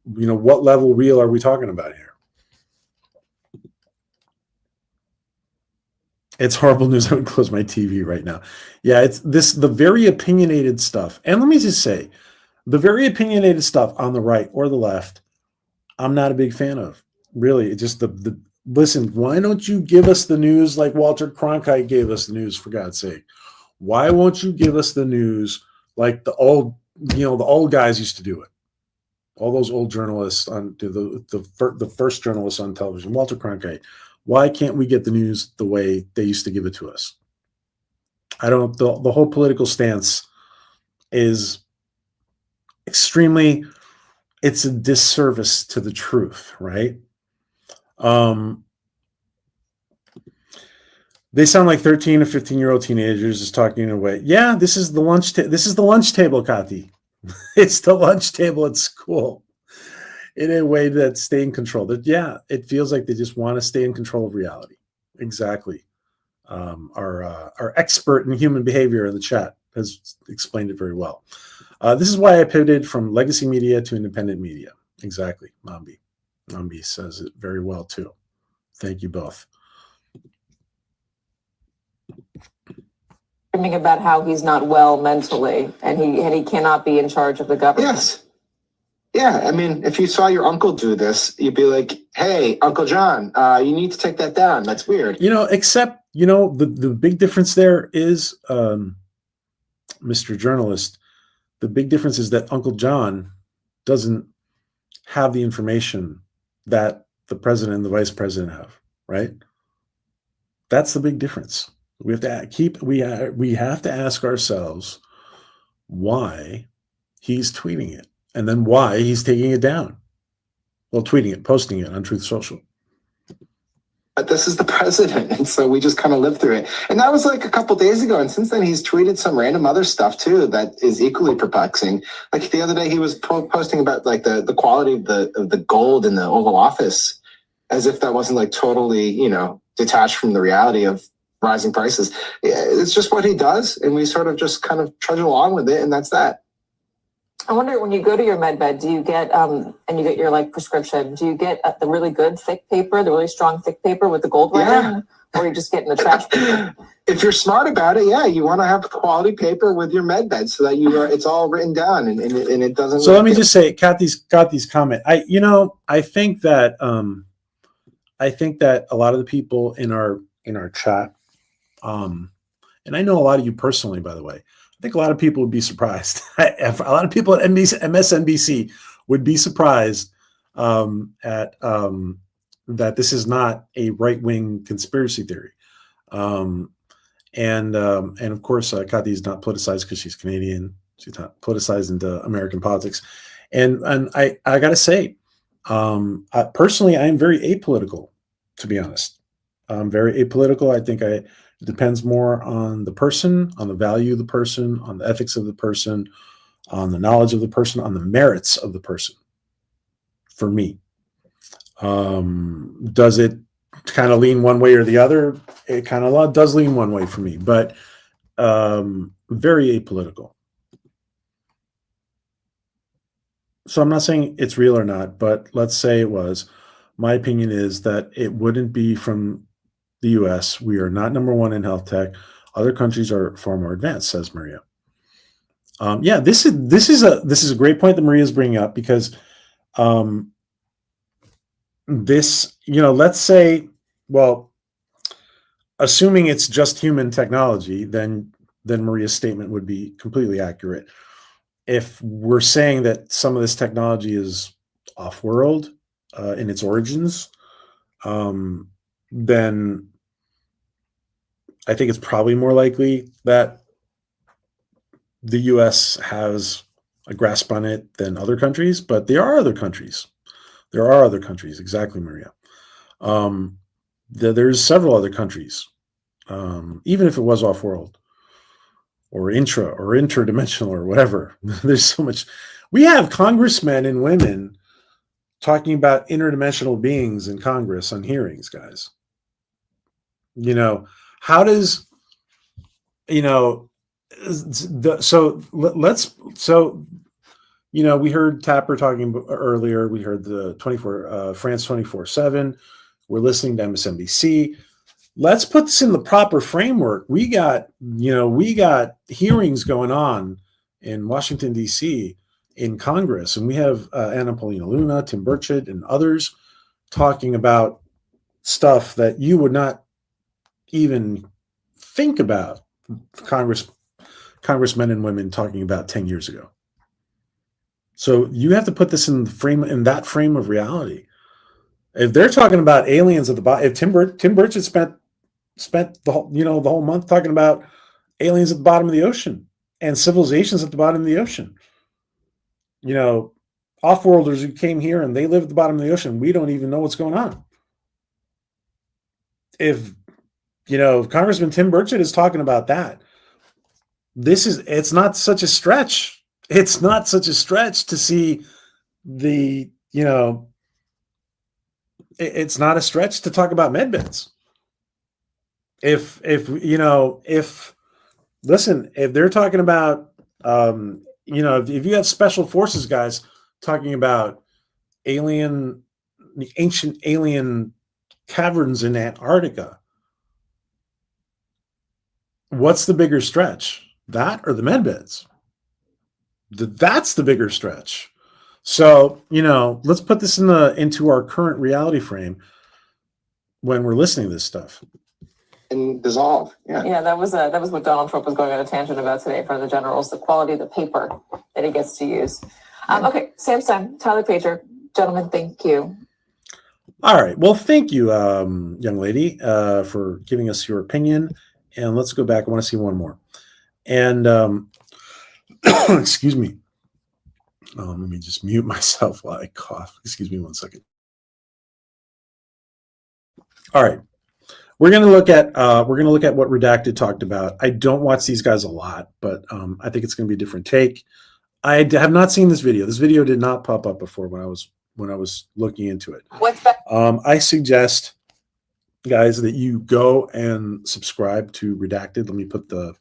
What level real are we talking about here? It's horrible news. I would close my TV right now. Yeah, it's the very opinionated stuff. And let me just say, the very opinionated stuff on the right or the left, I'm not a big fan of. Really, it's just listen, why don't you give us the news like Walter Cronkite gave us the news, for God's sake? Why won't you give us the news like the old guys used to do it? All those old journalists on the first journalists on television, Walter Cronkite. Why can't we get the news the way they used to give it to us? The whole political stance is it's a disservice to the truth, right? They sound like 13 to 15-year-old teenagers just talking in a way. Yeah, this is the lunch table, Kathy. It's the lunch table at school in a way that's staying control. Yeah, it feels like they just want to stay in control of reality. Exactly. Our expert in human behavior in the chat has explained it very well. This is why I pivoted from legacy media to independent media. Exactly, Mambi. Mambi says it very well too. Thank you both. About how he's not well mentally, and he cannot be in charge of the government. Yes. Yeah, I mean, if you saw your uncle do this, you'd be like, "Hey, Uncle John, you need to take that down. That's weird." Except the big difference there is, Mr. Journalist. The big difference is that Uncle John doesn't have the information that the president and the vice president have, right? That's the big difference. We have to ask ourselves why he's tweeting it, and then why he's taking it down. Well, tweeting it, posting it on Truth Social. But this is the president, and so we just kind of live through it. And that was like a couple days ago, and since then he's tweeted some random other stuff too that is equally perplexing. Like the other day, he was posting about like the quality of the gold in the Oval Office, as if that wasn't like totally detached from the reality of rising prices. It's just what he does, and we sort of just kind of trudge along with it, and that's that. I wonder, when you go to your med bed, do you get and you get your prescription, do you get the really good thick paper, the really strong thick paper with the gold writing, or you just getting the trash paper? If you're smart about it, yeah, you want to have quality paper with your med bed so that it's all written down and it doesn't. So let me just say, Kathy's comment. I think that a lot of the people in our chat, and I know a lot of you personally, by the way. I think a lot of people would be surprised. A lot of people at MSNBC would be surprised at that this is not a right-wing conspiracy theory. And of course, Kathy is not politicized because she's Canadian. She's not politicized into American politics. And I got to say, personally, I am very apolitical, to be honest. I'm very apolitical. I think it depends more on the person, on the value of the person, on the ethics of the person, on the knowledge of the person, on the merits of the person. For me, does it kind of lean one way or the other? It kind of does lean one way for me, but very apolitical. So I'm not saying it's real or not, but let's say it was. My opinion is that it wouldn't be from the U.S. We are not number one in health tech. Other countries are far more advanced, says Maria. This is a great point that Maria is bringing up, because let's say, well, assuming it's just human technology, then Maria's statement would be completely accurate. If we're saying that some of this technology is off-world in its origins, then I think it's probably more likely that the U.S. has a grasp on it than other countries, but there are other countries. There are other countries, exactly, Maria. There's several other countries, even if it was off-world or interdimensional or whatever. There's so much. We have congressmen and women talking about interdimensional beings in Congress on hearings, guys. You know, how does, you know, you know, we heard Tapper talking earlier. We heard the France 24/7. We're listening to MSNBC. Let's put this in the proper framework. We got hearings going on in Washington, D.C. in Congress, and we have Anna Paulina Luna, Tim Burchett, and others talking about stuff that you would not even think about congressmen and women talking about 10 years ago. So you have to put this in that frame of reality. If they're talking about aliens at the bottom, if Tim Burchett spent the whole month talking about aliens at the bottom of the ocean and civilizations at the bottom of the ocean, you know, off-worlders who came here and they live at the bottom of the ocean, we don't even know what's going on. If, you know, Congressman Tim Burchett is talking about that, it's not such a stretch. It's not such a stretch to see the, you know, it's not a stretch to talk about medbeds. If they're talking about, you know, if you have special forces guys talking about the ancient alien caverns in Antarctica, what's the bigger stretch? That or the medbeds? That's the bigger stretch. So, you know, let's put this into our current reality frame when we're listening to this stuff. And dissolve. Yeah, that was what Donald Trump was going on a tangent about today in front of the generals, the quality of the paper that he gets to use. Okay, Sam's time. Tyler Pager, gentlemen, thank you. All right. Well, thank you, young lady, for giving us your opinion. And let's go back. I want to see one more. And excuse me. Let me just mute myself while I cough. Excuse me 1 second. All right. We're going to look at what Redacted talked about. I don't watch these guys a lot, but I think it's going to be a different take. I have not seen this video. This video did not pop up before when I was looking into it. What's that? I suggest, guys, that you go and subscribe to Redacted. Let me put the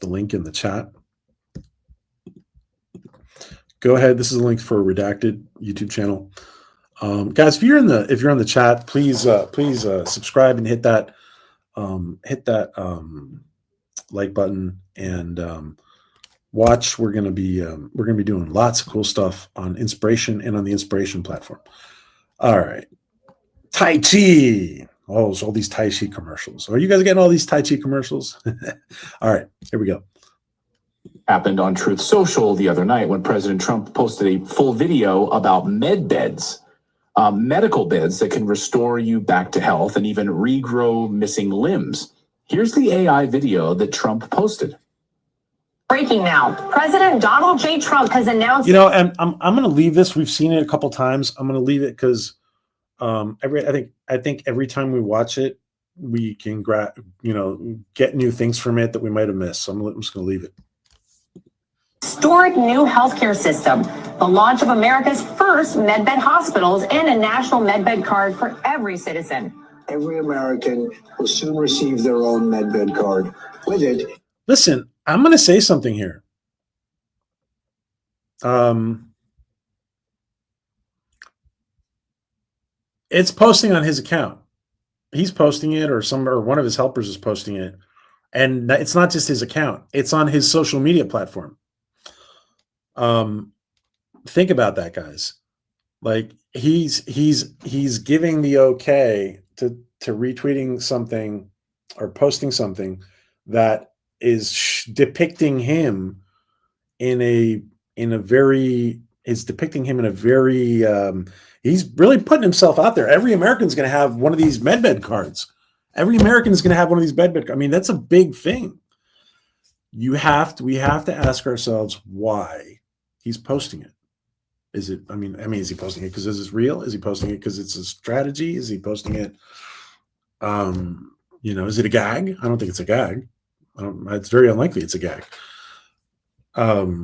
link in the chat. Go ahead. This is a link for a Redacted YouTube channel. Guys, if you're on the chat, please subscribe and hit that like button and watch. We're gonna be doing lots of cool stuff on Inspiration and on the Inspiration platform. All right, Tai Chi. Oh, so all these Tai Chi commercials. Are you guys getting all these Tai Chi commercials? All right, here we go. Happened on Truth Social the other night when President Trump posted a full video about med beds. Medical beds that can restore you back to health and even regrow missing limbs. Here's the AI video that Trump posted. Breaking now. President Donald J. Trump has announced. You know, and I'm going to leave this. We've seen it a couple times. I'm going to leave it because I think every time we watch it, we can get new things from it that we might have missed. So I'm just going to leave it. Historic new healthcare system, the launch of America's first medbed hospitals, and a national medbed card for every citizen. Every American will soon receive their own medbed card. With it, listen, I'm going to say something here. It's posting on his account. He's posting it, or one of his helpers is posting it, and it's not just his account. It's on his social media platform. Think about that, guys. Like he's giving the okay to retweeting something or posting something that is depicting him in a very he's really putting himself out there. Every American's going to have one of these medbed cards. Every American is going to have one of these medbed. I mean, that's a big thing. We have to ask ourselves why he's posting it. Is he posting it because this is real? Is he posting it because it's a strategy? Is he posting it? Is it a gag? I don't think it's a gag. It's very unlikely it's a gag. Why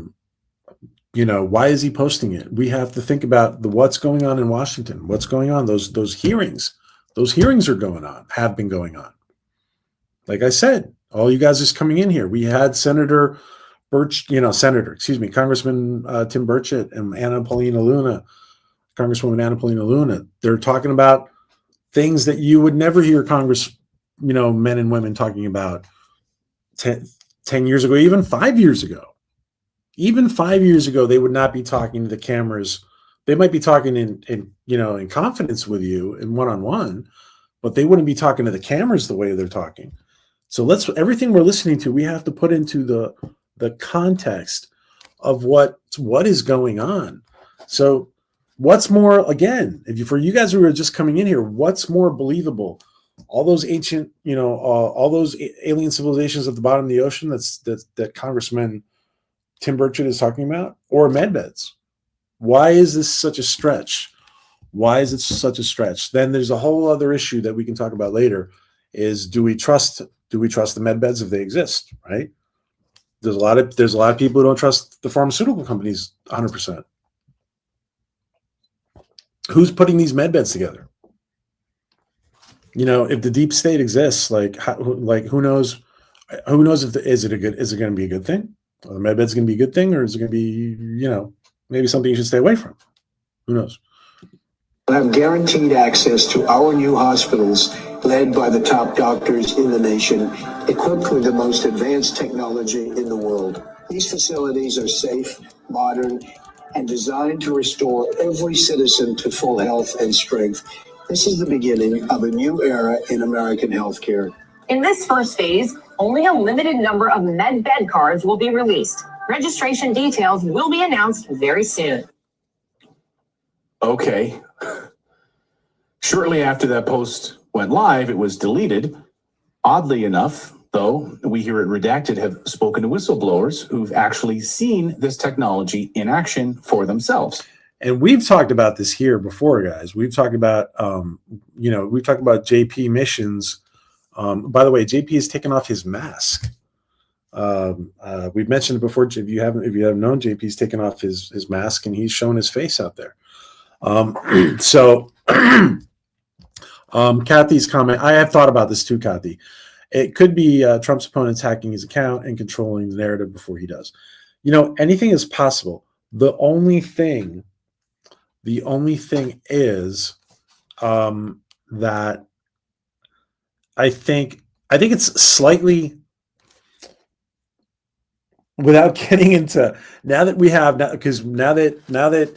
is he posting it? We have to think about what's going on in Washington. What's going on? Those hearings. Those hearings are going on, have been going on. Like I said, all you guys is coming in here. We had Congressman Tim Burchett and Congresswoman Anna Paulina Luna. They're talking about things that you would never hear men and women talking about 10 years ago, even 5 years ago. Even 5 years ago, they would not be talking to the cameras. They might be talking in confidence with you in one-on-one, but they wouldn't be talking to the cameras the way they're talking. So everything we're listening to, we have to put into the context of what is going on. So what's more, again, for you guys who are just coming in here, what's more believable? All those ancient, all those alien civilizations at the bottom of the ocean that Congressman Tim Burchett is talking about, or med beds? Why is this such a stretch? Why is it such a stretch? Then there's a whole other issue that we can talk about later, is do we trust the med beds if they exist, right? There's a lot of people who don't trust the pharmaceutical companies 100%. Who's putting these med beds together? If the deep state exists, who knows? Who knows is it going to be a good thing? Are the med beds going to be a good thing, or is it going to be, maybe something you should stay away from? Who knows? We'll have guaranteed access to our new hospitals led by the top doctors in the nation, equipped with the most advanced technology in the world. These facilities are safe, modern, and designed to restore every citizen to full health and strength. This is the beginning of a new era in American healthcare. In this first phase, only a limited number of med bed cards will be released. Registration details will be announced very soon. Okay. Shortly after that post went live, it was deleted. Oddly enough, though, we here at Redacted have spoken to whistleblowers who've actually seen this technology in action for themselves. And we've talked about this here before, guys. We've talked about, we've talked about JP missions. By the way, JP has taken off his mask. We've mentioned it before. If you haven't known, JP's taken off his mask and he's shown his face out there. Kathy's comment, I have thought about this too, Kathy. It could be Trump's opponents hacking his account and controlling the narrative before he does. Anything is possible. The only thing is that I think it's slightly, without getting into, now that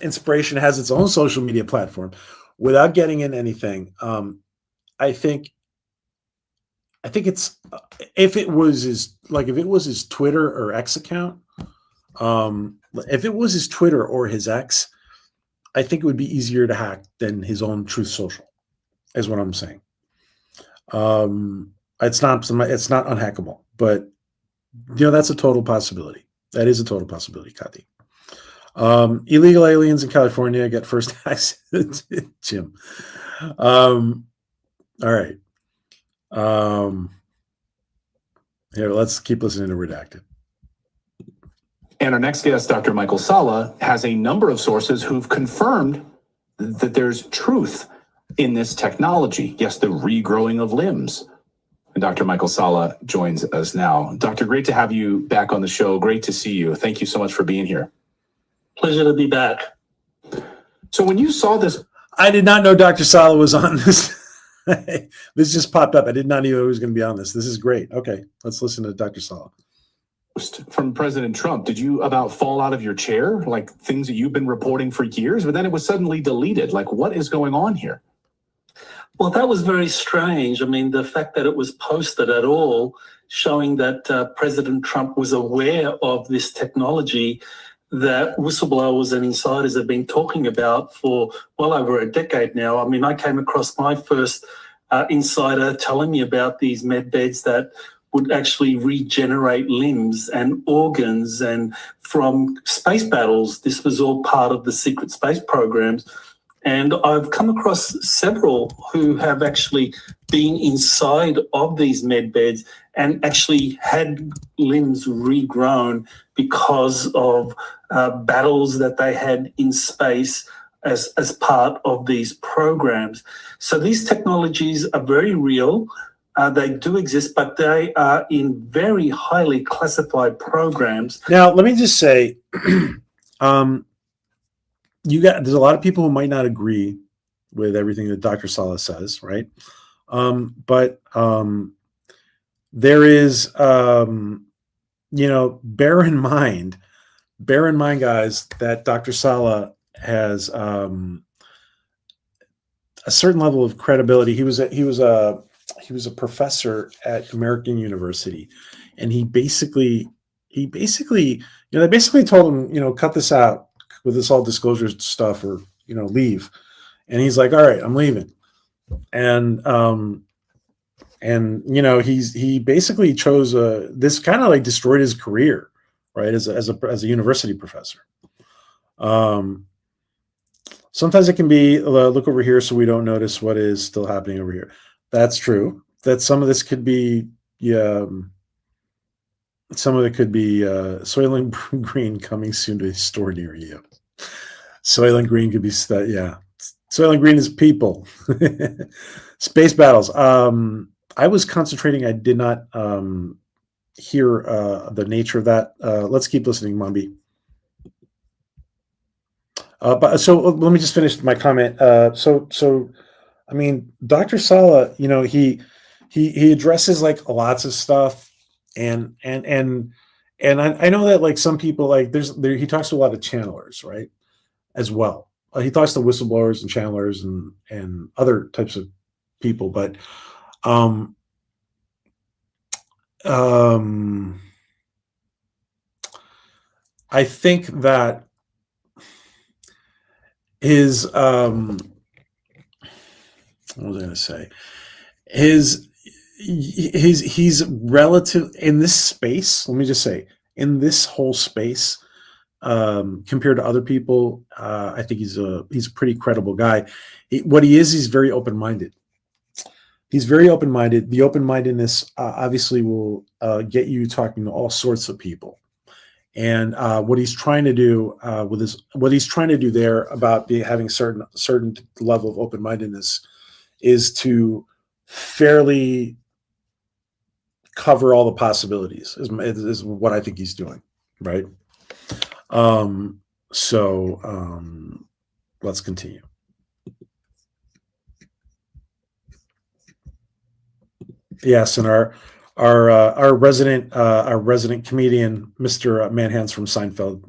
Inspiration has its own social media platform, without getting in anything, I think it's, if it was his Twitter or X account, if it was his Twitter or his X, I think it would be easier to hack than his own Truth Social, is what I'm saying. It's not unhackable, but that's a total possibility. That is a total possibility, Kathy. Illegal aliens in California get first access. Jim. All right. Here, let's keep listening to Redacted. And our next guest, Dr. Michael Salla, has a number of sources who've confirmed that there's truth in this technology. Yes, the regrowing of limbs. And Dr. Michael Salla joins us now. Doctor, great to have you back on the show. Great to see you. Thank you so much for being here. Pleasure to be back. So when you saw this... I did not know Dr. Salla was on this. This just popped up. I did not know he was going to be on this. This is great. Okay, let's listen to Dr. Salla. From President Trump, did you about fall out of your chair? Like things that you've been reporting for years, but then it was suddenly deleted. Like what is going on here? Well, that was very strange. I mean, the fact that it was posted at all, showing that President Trump was aware of this technology that whistleblowers and insiders have been talking about for well over a decade now. I mean, I came across my first insider telling me about these med beds that would actually regenerate limbs and organs, and from space battles, this was all part of the secret space programs. And I've come across several who have actually been inside of these med beds and actually had limbs regrown because of battles that they had in space as part of these programs. So these technologies are very real. They do exist, but they are in very highly classified programs. Now, let me just say, there's a lot of people who might not agree with everything that Dr. Saleh says, right? But there is, bear in mind, guys, that Dr. Saleh has a certain level of credibility. He was a professor at American University, and they basically told him, cut this out with this all disclosure stuff, or leave. And he's like, all right, I'm leaving. And he basically chose this kind of like destroyed his career, right, as a university professor. Sometimes it can be look over here so we don't notice what is still happening over here. That's true. That some of this could be, some of it could be Soylent Green coming soon to a store near you. Soylent Green could be, Soylent Green is people. Space battles. I was concentrating. I did not hear the nature of that. Let's keep listening, Mambi. But so let me just finish my comment. So I mean, Dr. Saleh, he addresses like lots of stuff, and I know that like some people like he talks to a lot of channelers, right, as well. He talks to whistleblowers and channelers and other types of people, but I think that his what was I going to say? He's relative in this space. Let me just say, in this whole space, compared to other people, I think he's a pretty credible guy. He's very open-minded. He's very open-minded. The open-mindedness obviously will get you talking to all sorts of people. And what he's trying to do there about having certain level of open-mindedness is to fairly cover all the possibilities. Is what I think he's doing, right? Let's continue. Yes, and our resident comedian, Mr. Manhands from Seinfeld,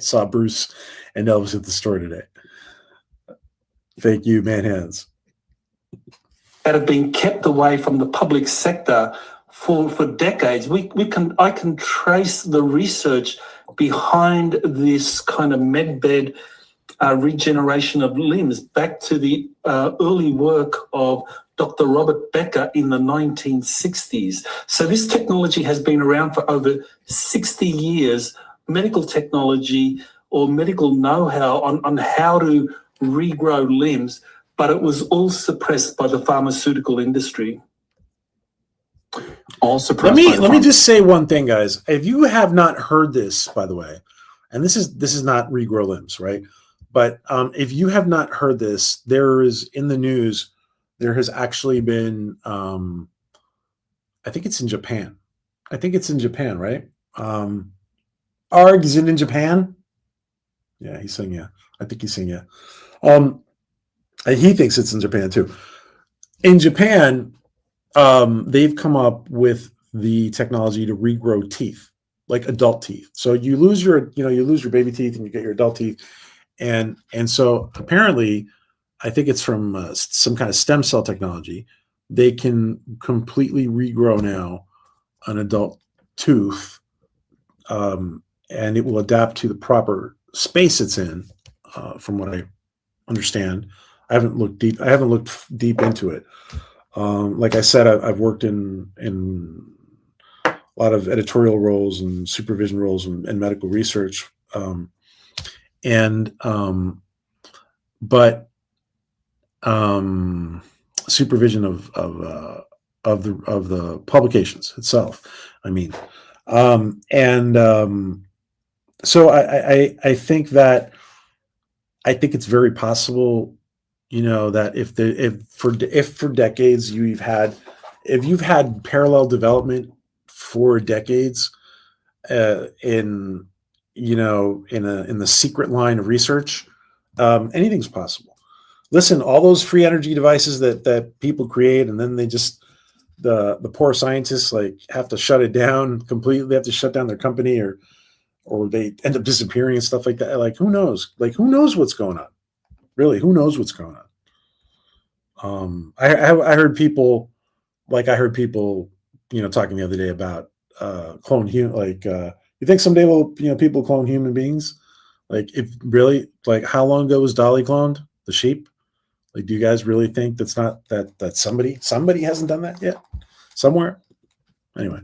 saw Bruce and Elvis at the store today. Thank you, Manhands. That have been kept away from the public sector for decades. I can trace the research behind this kind of medbed regeneration of limbs back to the early work of Dr. Robert Becker in the 1960s. So this technology has been around for over 60 years, medical technology or medical know-how on how to regrow limbs, but it was all suppressed by the pharmaceutical industry. All suppressed. Let me just say one thing, guys. If you have not heard this, by the way, and this is not regrow limbs, right? But if you have not heard this, there is in the news. There has actually been, I think it's in Japan. Right? Arg, is it in Japan? Yeah, he's saying yeah. I think he's saying yeah. He thinks it's in Japan too. In Japan, they've come up with the technology to regrow teeth, like adult teeth. So you lose your baby teeth and you get your adult teeth, and so apparently, I think it's from some kind of stem cell technology. They can completely regrow now an adult tooth, and it will adapt to the proper space it's in. From what I understand, I haven't looked deep into it. Like I said, I've worked in a lot of editorial roles and supervision roles and medical research, but supervision of the publications itself. I mean, so I think that it's very possible, that if for decades you've had parallel development for decades in the secret line of research, anything's possible. Listen, all those free energy devices that people create, and then they just the poor scientists have to shut it down completely. They have to shut down their company, or they end up disappearing and stuff like that. Who knows? Who knows what's going on? Really, who knows what's going on? I heard people talking the other day about clone human. You think someday people clone human beings? How long ago was Dolly cloned? The sheep? Do you guys really think that somebody hasn't done that yet? Somewhere? Anyway.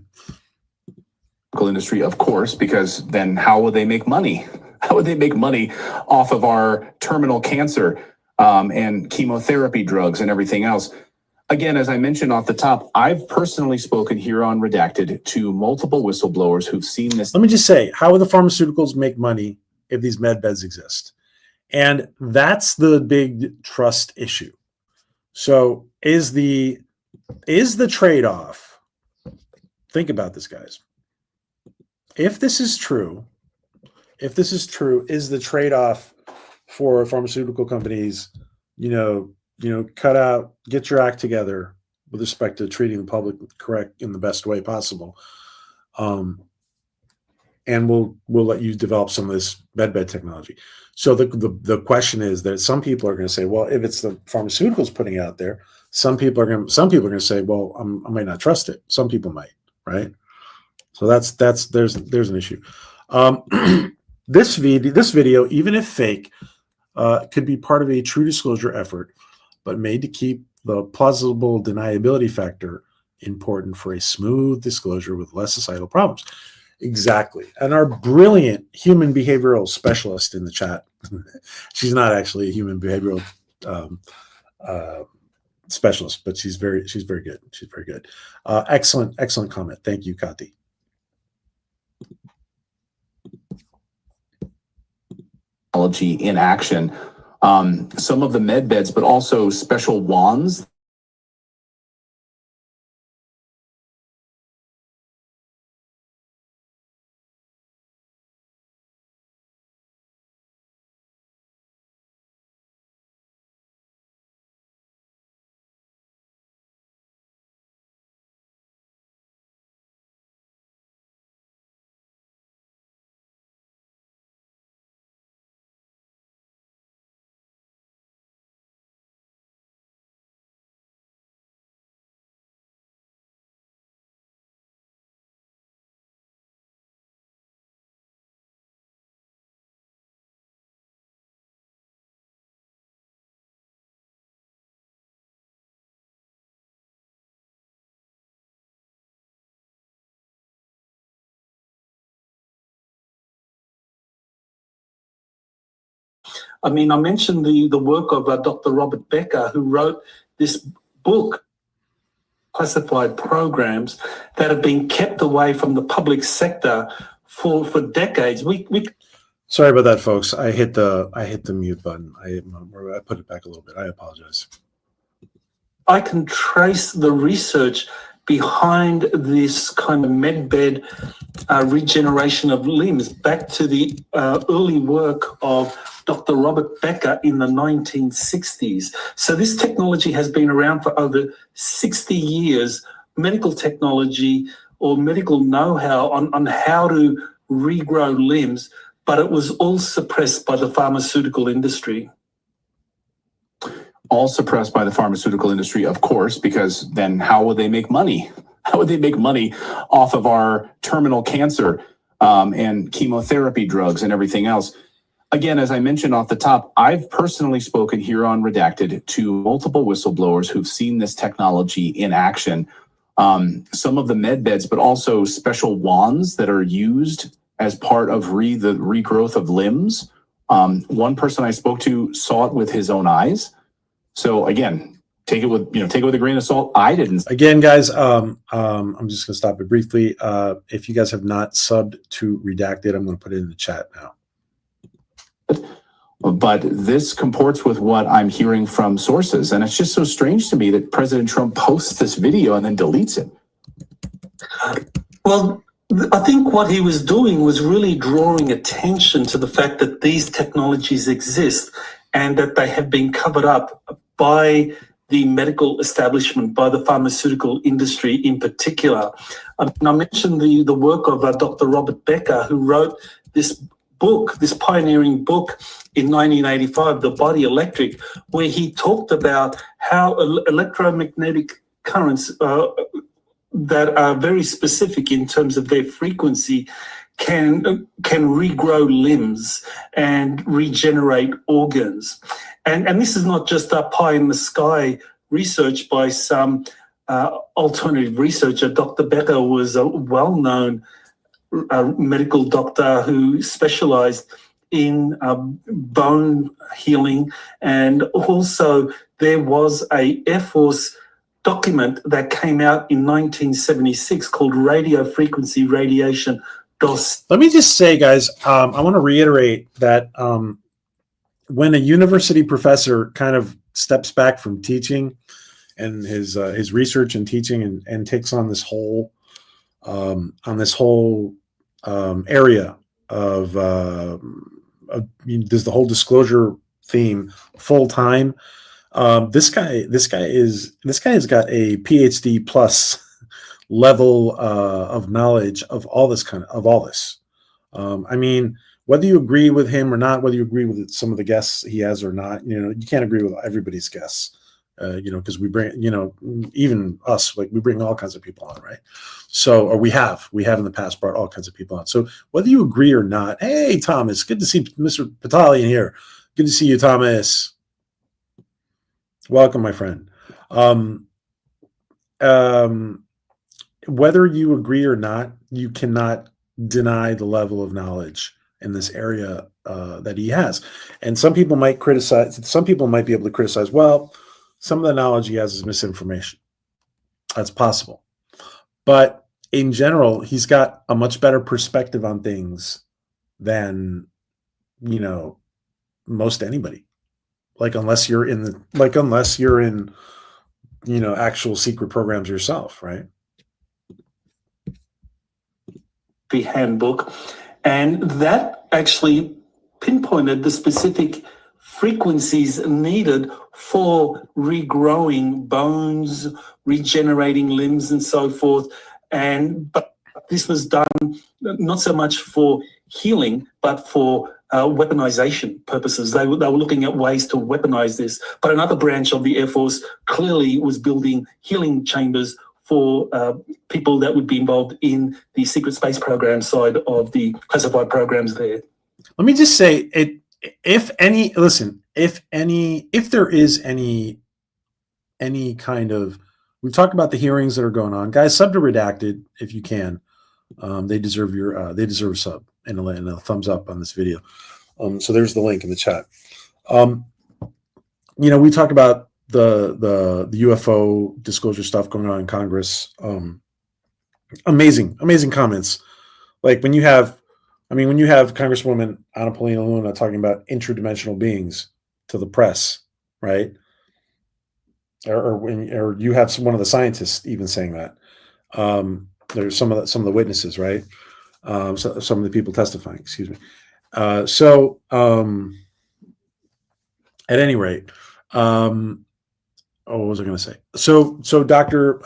Industry, of course, because then how would they make money? How would they make money off of our terminal cancer and chemotherapy drugs and everything else? Again, as I mentioned off the top, I've personally spoken here on Redacted to multiple whistleblowers who've seen this. Let me just say, how would the pharmaceuticals make money if these med beds exist? And that's the big trust issue. So is the trade-off, think about this, guys. If this is true, is the trade-off for pharmaceutical companies, cut out, get your act together with respect to treating the public correct in the best way possible. And we'll let you develop some of this med-bed technology. So the question is that some people are going to say, well, if it's the pharmaceuticals putting it out there, some people are going to say, well, I might not trust it. Some people might, right? So there's an issue. This video, even if fake, could be part of a true disclosure effort, but made to keep the plausible deniability factor important for a smooth disclosure with less societal problems. Exactly. And our brilliant human behavioral specialist in the chat, she's not actually a human behavioral specialist, but she's very good. She's very good. Excellent comment. Thank you, Kati. Technology in action. Some of the med beds, but also special wands. I mean, I mentioned the work of Dr. Robert Becker, who wrote this book, Classified Programs, that have been kept away from the public sector for decades. Sorry about that, folks. I hit the mute button. I put it back a little bit. I apologize. I can trace the research behind this kind of medbed regeneration of limbs back to the early work of Dr. Robert Becker in the 1960s. So this technology has been around for over 60 years, medical technology or medical know-how on how to regrow limbs, but it was all suppressed by the pharmaceutical industry. All suppressed by the pharmaceutical industry, of course, because then how would they make money? How would they make money off of our terminal cancer and chemotherapy drugs and everything else? Again, as I mentioned off the top, I've personally spoken here on Redacted to multiple whistleblowers who've seen this technology in action. Some of the med beds, but also special wands that are used as part of the regrowth of limbs. One person I spoke to saw it with his own eyes. So again, take it with a grain of salt. I didn't. Again, guys, I'm just going to stop it briefly. If you guys have not subbed to Redacted, I'm going to put it in the chat now. But this comports with what I'm hearing from sources. And it's just so strange to me that President Trump posts this video and then deletes it. Well, I think what he was doing was really drawing attention to the fact that these technologies exist and that they have been covered up by the medical establishment, by the pharmaceutical industry in particular. And I mentioned the work of Dr. Robert Becker, who wrote this book, this pioneering book in 1985, The Body Electric, where he talked about how electromagnetic currents that are very specific in terms of their frequency can regrow limbs and regenerate organs. And this is not just a pie in the sky research by some alternative researcher. Dr. Becker was a well-known medical doctor who specialized in bone healing. And also there was a Air Force document that came out in 1976 called Radio Frequency Radiation DOS. Let me just say, guys, I want to reiterate that when a university professor kind of steps back from teaching and his research and teaching and takes on this whole area of does the whole disclosure theme full time. This guy has got a PhD plus level of knowledge of all this. I mean, whether you agree with him or not, whether you agree with some of the guests he has or not, you can't agree with everybody's guests. Because we bring, even us, like we bring all kinds of people on, right? So, or we have in the past brought all kinds of people on. So whether you agree or not, hey, Thomas, good to see Mr. Patalian here. Good to see you, Thomas. Welcome, my friend. Whether you agree or not, you cannot deny the level of knowledge in this area that he has. And some people might criticize, some people might be able to criticize, well, some of the knowledge he has is misinformation. That's possible. But in general, he's got a much better perspective on things than, most anybody. Unless you're in actual secret programs yourself, right? The handbook. And that actually pinpointed the specific frequencies needed for regrowing bones, regenerating limbs, and so forth. But this was done not so much for healing, but for weaponization purposes. They were looking at ways to weaponize this. But another branch of the Air Force clearly was building healing chambers for people that would be involved in the secret space program side of the classified programs there. Let me just say, if there is any kind of, we've talked about the hearings that are going on, guys, sub to Redacted if you can. They deserve a sub and a thumbs up on this video. So there's the link in the chat. We talk about the UFO disclosure stuff going on in Congress. Amazing comments. Like when you have Congresswoman Anna Paulina Luna talking about interdimensional beings to the press, right? Or you have one of the scientists even saying that. There's some of the witnesses, right? Some of the people testifying. Excuse me. At any rate, what was I going to say? So Dr.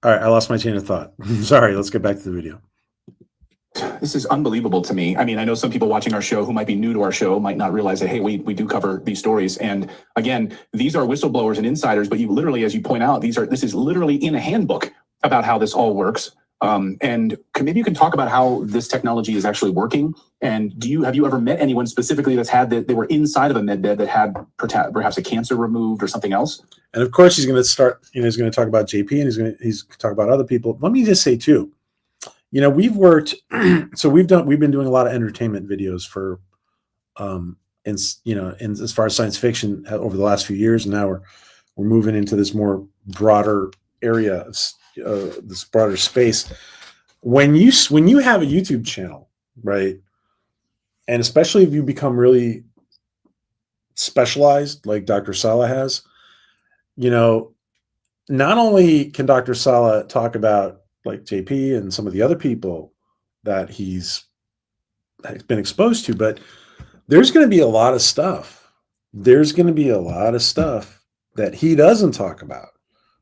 All right, I lost my chain of thought. Sorry, let's get back to the video. This is unbelievable to me. I mean, I know some people watching our show who might be new to our show might not realize that, hey, we do cover these stories. And again, these are whistleblowers and insiders, but you literally, as you point out, this is literally in a handbook about how this all works. And maybe you can talk about how this technology is actually working. And have you ever met anyone specifically that's had they were inside of a med bed that had perhaps a cancer removed or something else? And of course, he's going to start. He's going to talk about JP, and he's going to talk about other people. Let me just say too, we've worked. So we've been doing a lot of entertainment videos for and as far as science fiction over the last few years, and now we're moving into this more broader area, this broader space. When you have a YouTube channel, right, and especially if you become really specialized, like Dr. Sala has, not only can Dr. Sala talk about like JP and some of the other people that he's been exposed to, but there's going to be a lot of stuff. There's going to be a lot of stuff that he doesn't talk about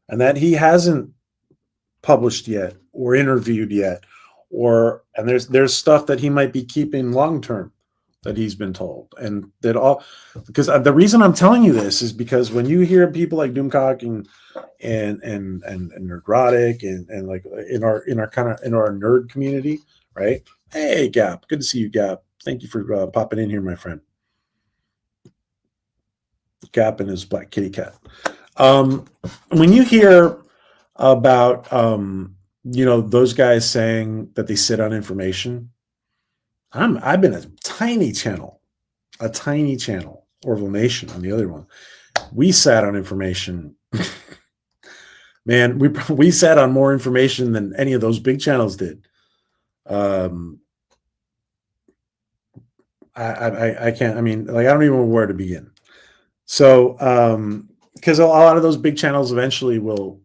and that he hasn't published yet or interviewed yet, and there's stuff that he might be keeping long term that he's been told, and that all, because the reason I'm telling you this is because when you hear people like Doomcock and Nerdrotic and like in our nerd community, right? Hey, Gap, good to see you, Gap. Thank you for popping in here, my friend. Gap and his black kitty cat. When you hear about those guys saying that they sit on information, I've been a tiny channel, Orville Nation on the other one. We sat on information. Man, we sat on more information than any of those big channels did. I can't. I mean, like, I don't even know where to begin. So, because a lot of those big channels eventually will.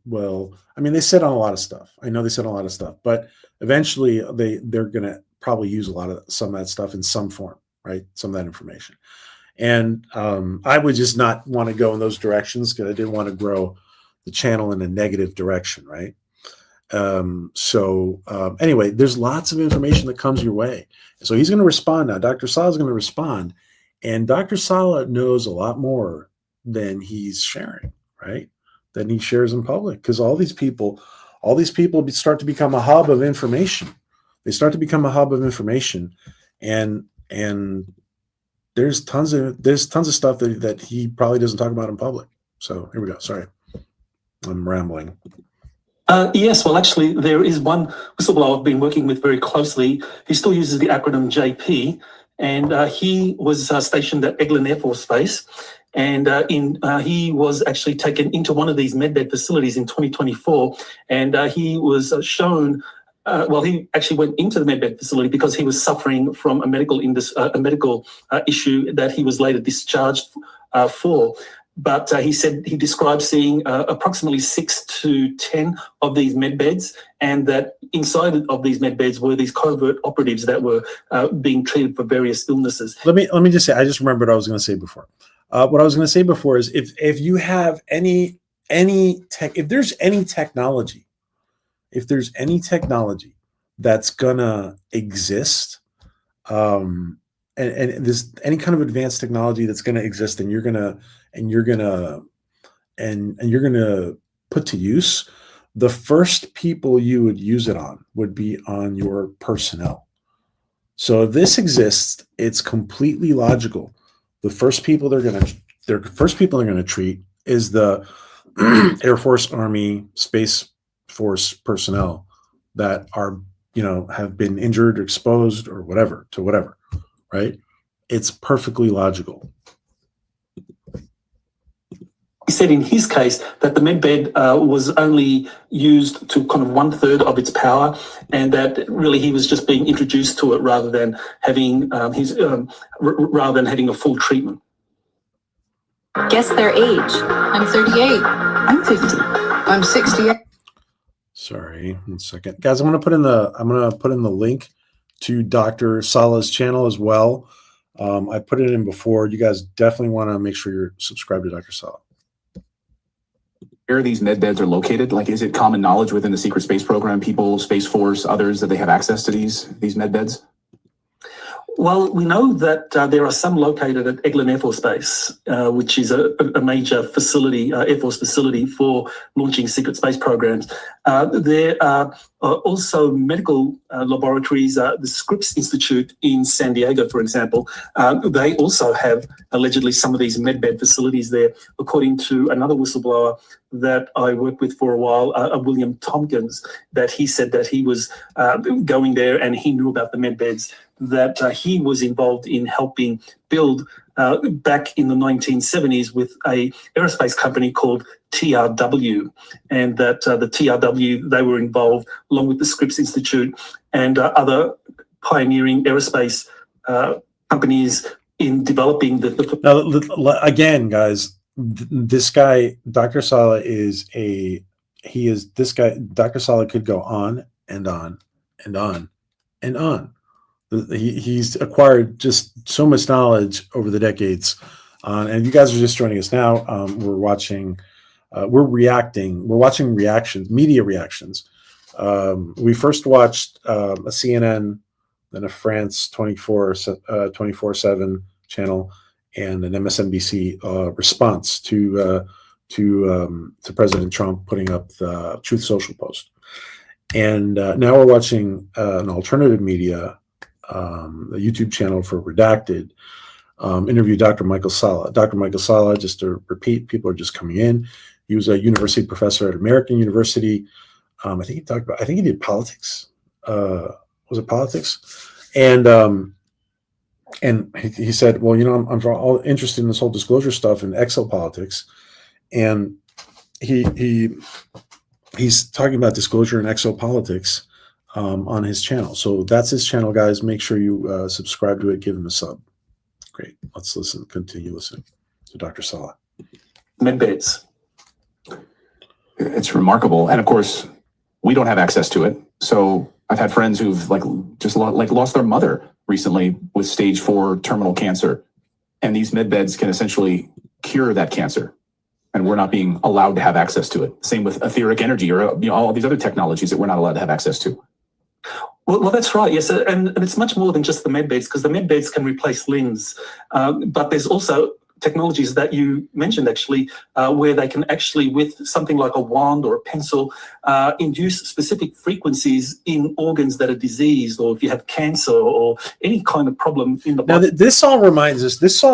I mean, they sit on a lot of stuff. I know they sit on a lot of stuff, but eventually they're gonna probably use some of that stuff in some form, right? Some of that information. And I would just not want to go in those directions because I didn't want to grow the channel in a negative direction, right? Anyway, there's lots of information that comes your way. So he's going to respond now. Dr. Sala is going to respond. And Dr. Sala knows a lot more than he's sharing, right? Than he shares in public. Because all these people start to become a hub of information. They start to become a hub of information. And there's tons of stuff that he probably doesn't talk about in public. So here we go. Sorry, I'm rambling. Yes, well, actually, there is one whistleblower I've been working with very closely. He still uses the acronym JP, and he was stationed at Eglin Air Force Base, and he was actually taken into one of these medbed facilities in 2024, and he was shown. He actually went into the medbed facility because he was suffering from a medical issue that he was later discharged for. But he said he described seeing approximately 6 to 10 of these med beds, and that inside of these med beds were these covert operatives that were being treated for various illnesses. Let me just say, I just remembered what I was going to say before. What I was going to say before is if you have if there's any technology that's gonna exist, and there's any kind of advanced technology that's gonna exist, and you're gonna put to use, the first people you would use it on would be on your personnel. So if this exists, it's completely logical. The first people they're gonna treat is the Air Force, Army, Space Force personnel that are, have been injured or exposed or whatever, right? It's perfectly logical. He said in his case that the medbed was only used to kind of 1/3 of its power, and that really he was just being introduced to it rather than having having a full treatment. Guess their age. I'm 38. I'm 50. I'm 68. Sorry, 1 second, guys. I'm gonna put in the link to Dr. Sala's channel as well. I put it in before. You guys definitely want to make sure you're subscribed to Dr. Sala. Where these med beds are located? Like, is it common knowledge within the secret space program, people, Space Force, others, that they have access to these med beds? Well, we know that there are some located at Eglin Air Force Base, which is a major facility, Air Force facility for launching secret space programs. There are also medical laboratories, the Scripps Institute in San Diego, for example. They also have allegedly some of these medbed facilities there. According to another whistleblower, that I worked with for a while, William Tompkins, that he said that he was going there and he knew about the med beds, that he was involved in helping build back in the 1970s with a aerospace company called TRW, and that the TRW, they were involved along with the Scripps Institute and other pioneering aerospace companies in developing the. Now, again, guys, this guy, Dr. Saleh, Dr. Saleh could go on and on and on and on. He's acquired just so much knowledge over the decades. And you guys are just joining us now. We're watching media reactions. We first watched a CNN, then a France 24/7 channel, and an MSNBC response to President Trump putting up the Truth Social post. And now we're watching an alternative media, a YouTube channel for Redacted, interview Dr. Michael Salla. Dr. Michael Salla, just to repeat, people are just coming in. He was a university professor at American University. I think he did politics. Was it politics? And he said, well, I'm all interested in this whole disclosure stuff and exopolitics. And he's talking about disclosure and exopolitics on his channel. So that's his channel, guys. Make sure you subscribe to it. Give him a sub. Great. Let's continue listening to Dr. Saleh. Medbeds. It's remarkable. And of course, we don't have access to it. So I've had friends who've lost their mother recently with stage 4 terminal cancer. And these med beds can essentially cure that cancer. And we're not being allowed to have access to it. Same with etheric energy or all these other technologies that we're not allowed to have access to. Well, that's right, yes. And it's much more than just the med beds, because the med beds can replace limbs. But there's also technologies that you mentioned, actually, where they can actually, with something like a wand or a pencil, induce specific frequencies in organs that are diseased, or if you have cancer or any kind of problem in the body. Now, this all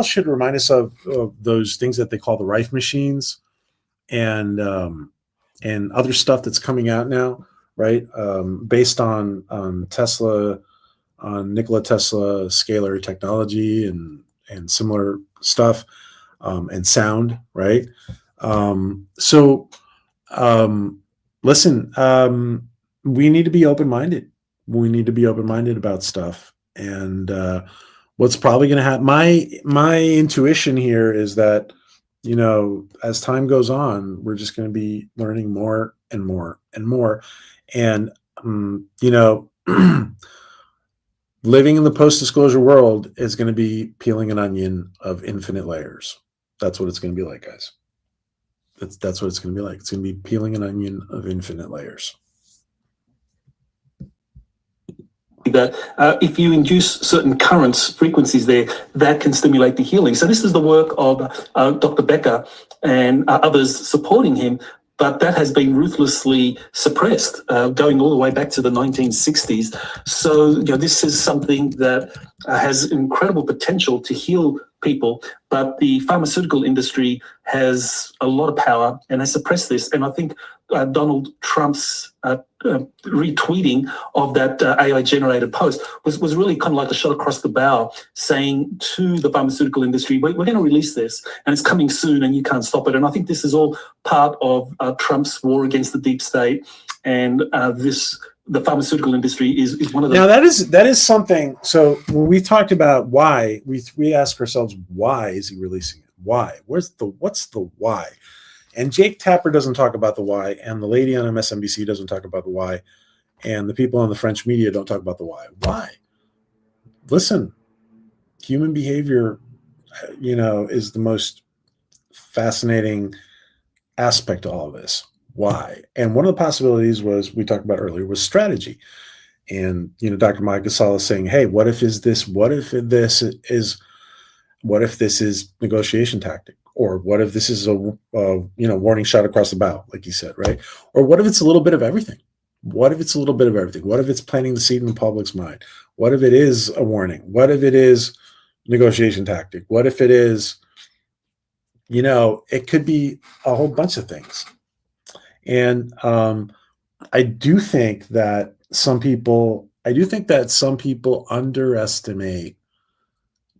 should remind us of those things that they call the Rife machines and other stuff that's coming out now, right? Based on Tesla, on Nikola Tesla scalar technology and similar stuff, and sound, right? Listen, we need to be open-minded. We need to be open-minded about stuff. And what's probably going to happen, my intuition here is that, as time goes on, we're just going to be learning more and more and more. And, living in the post-disclosure world is going to be peeling an onion of infinite layers. That's what it's going to be like, guys. That's what it's going to be like. It's going to be peeling an onion of infinite layers. That if you induce certain currents, frequencies there, that can stimulate the healing. So this is the work of Dr. Becker and others supporting him. But that has been ruthlessly suppressed, going all the way back to the 1960s. So, this is something that has incredible potential to heal people, but the pharmaceutical industry has a lot of power and has suppressed this. And I think Donald Trump's retweeting of that AI-generated post was really kind of like a shot across the bow, saying to the pharmaceutical industry, we're going to release this, and it's coming soon, and you can't stop it. And I think this is all part of Trump's war against the deep state, and the pharmaceutical industry is one of the. Now that is something. So when we talked about why, we ask ourselves, why is he releasing it? Why? What's the why? And Jake Tapper doesn't talk about the why, and the lady on MSNBC doesn't talk about the why, and the people on the French media don't talk about the why. Why? Listen, human behavior, is the most fascinating aspect to all of this. Why? And one of the possibilities we talked about earlier, was strategy. And, Dr. Michael Salla saying, hey, what if this is negotiation tactic? Or what if this is a warning shot across the bow, like you said, right? Or what if it's a little bit of everything? What if it's a little bit of everything? What if it's planting the seed in the public's mind? What if it is a warning? What if it is negotiation tactic? What if it is, it could be a whole bunch of things. And I do think that some people underestimate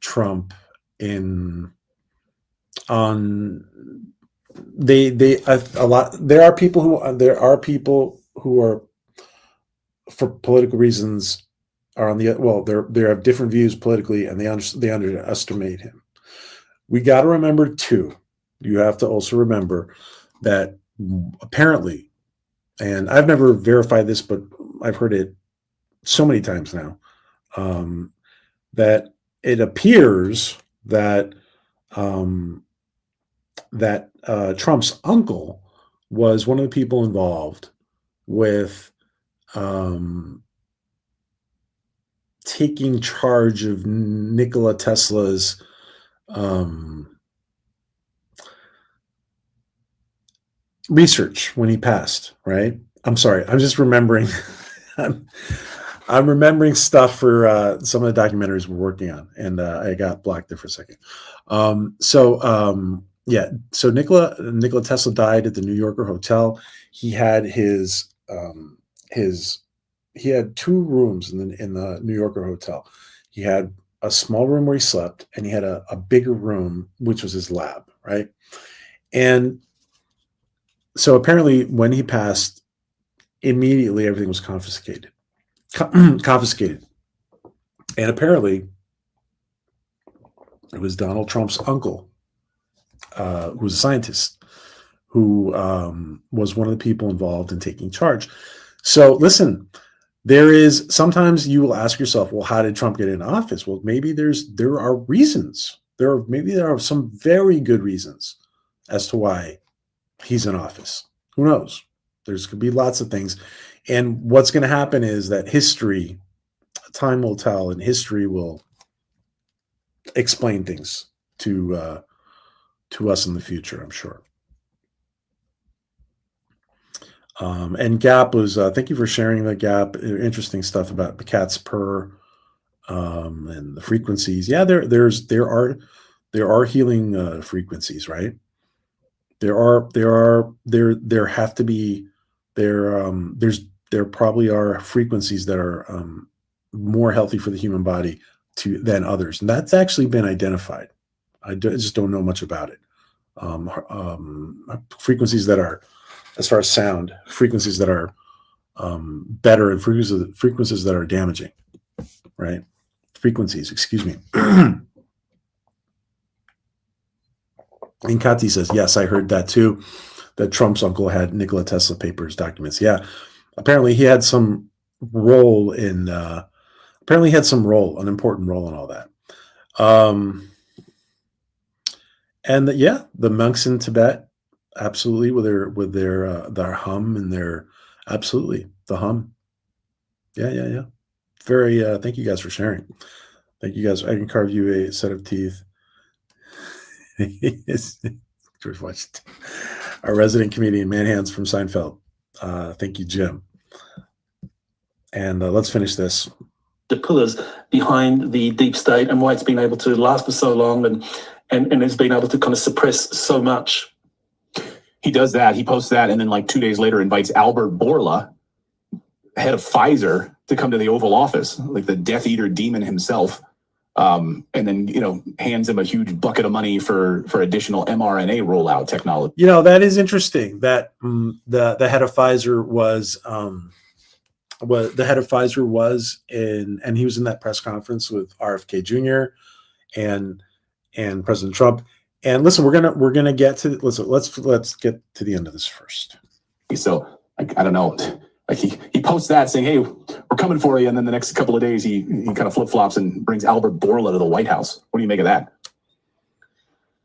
Trump there are people who are, for political reasons, are on they have different views politically, and they underestimate him. We got to remember too, you have to also remember that apparently, and I've never verified this, but I've heard it so many times now, that it appears that Trump's uncle was one of the people involved with taking charge of Nikola Tesla's research when he passed, right? I'm sorry, I'm just remembering. I'm remembering stuff for some of the documentaries we're working on, and I got blocked there for a second. So Nikola Tesla died at the New Yorker hotel. He had he had two rooms in the New Yorker hotel. He had a small room where he slept, and he had a bigger room, which was his lab, right? And so apparently when he passed, immediately everything was confiscated. And apparently it was Donald Trump's uncle, who was a scientist, who was one of the people involved in taking charge. So listen, sometimes you will ask yourself, well, how did Trump get into office? Well, maybe there are reasons. There are some very good reasons as to why he's in office. Who knows? Could be lots of things. And what's going to happen is that time will tell, and history will explain things to us in the future, I'm sure. And Gap was, thank you for sharing that, Gap. Interesting stuff about the cat's purr and the frequencies. Yeah, there are healing frequencies, right? There probably are frequencies that are more healthy for the human body than others, and that's actually been identified. I just don't know much about it. Frequencies that are, as far as sound, frequencies that are better, and frequencies that are damaging, right? Frequencies, excuse me. And Kati says, yes, I heard that too, that Trump's uncle had Nikola Tesla papers, documents. Yeah, apparently he had some role an important role in all that. And the monks in Tibet, absolutely, with their hum and their, absolutely, the hum. Yeah. Very, thank you guys for sharing. Thank you guys. I can carve you a set of teeth. George Washington, our resident comedian, Manhands from Seinfeld. Thank you, Jim. And let's finish this. The pillars behind the deep state and why it's been able to last for so long and it's been able to kind of suppress so much. He does that. He posts that, and then like 2 days later invites Albert Bourla, head of Pfizer, to come to the Oval Office, like the Death Eater demon himself. And then, hands him a huge bucket of money for additional mRNA rollout technology. That is interesting that the head of Pfizer was and he was in that press conference with RFK Jr. and President Trump. And listen, we're gonna get to let's get to the end of this first. So I don't know. Like he posts that saying, "Hey, we're coming for you," and then the next couple of days he kind of flip flops and brings Albert Bourla to the White House. What do you make of that?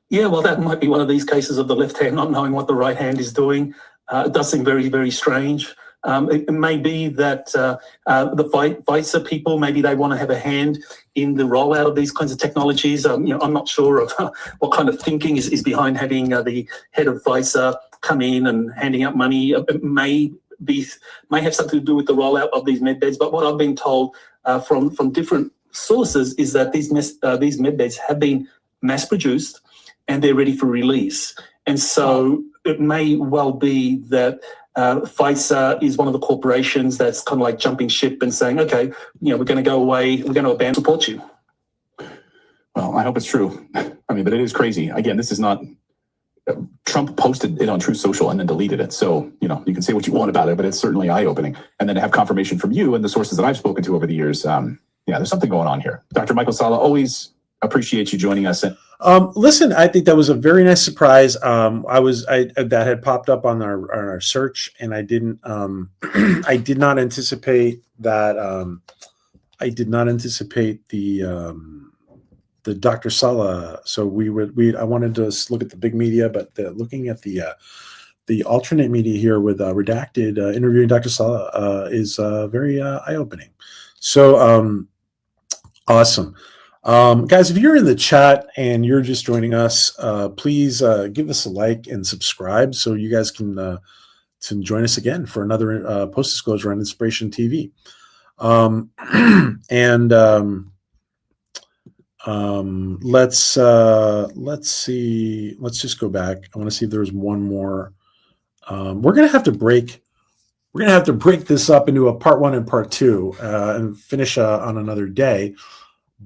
Yeah, well, that might be one of these cases of the left hand not knowing what the right hand is doing. It does seem very, very strange. It may be that the Pfizer people, maybe they want to have a hand in the rollout of these kinds of technologies. I'm not sure of what kind of thinking is behind having the head of Pfizer come in and handing out money. It may have something to do with the rollout of these med beds. But what I've been told from different sources is that these med beds have been mass produced and they're ready for release. And so it may well be that Pfizer is one of the corporations that's kind of like jumping ship and saying, okay, we're going to go away, we're going to abandon support you. Well, I hope it's true. I mean, but it is crazy. Again, this is not. Trump posted it on Truth Social and then deleted it. So, you can say what you want about it, but it's certainly eye-opening. And then to have confirmation from you and the sources that I've spoken to over the years, there's something going on here. Dr. Michael Salla, always appreciate you joining us. Listen, I think that was a very nice surprise. That had popped up on our search, and I didn't. I did not anticipate that. I did not anticipate the Dr. Salla. So I wanted to look at the big media, but looking at the alternate media here with Redacted interviewing Dr. Salla is very eye-opening. So awesome. Guys, if you're in the chat and you're just joining us, please give us a like and subscribe so you guys can join us again for another post-disclosure on Inspiration TV. Let's see. Let's just go back. I want to see if there's one more. We're gonna have to break this up into a part 1 and part 2 and finish on another day.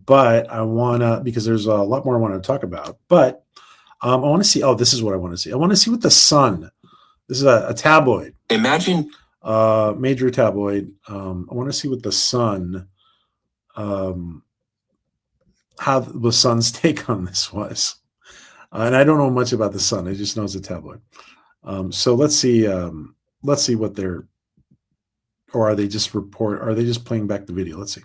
But I wanna, because there's a lot more I want to talk about. But I want to see. Oh, this is what I want to see. I want to see what the Sun. This is a tabloid. Imagine major tabloid. I want to see what the Sun. How the Sun's take on this was. And I don't know much about the Sun. I just know it's a tabloid. So let's see what they're, or are they just playing back the video? Let's see.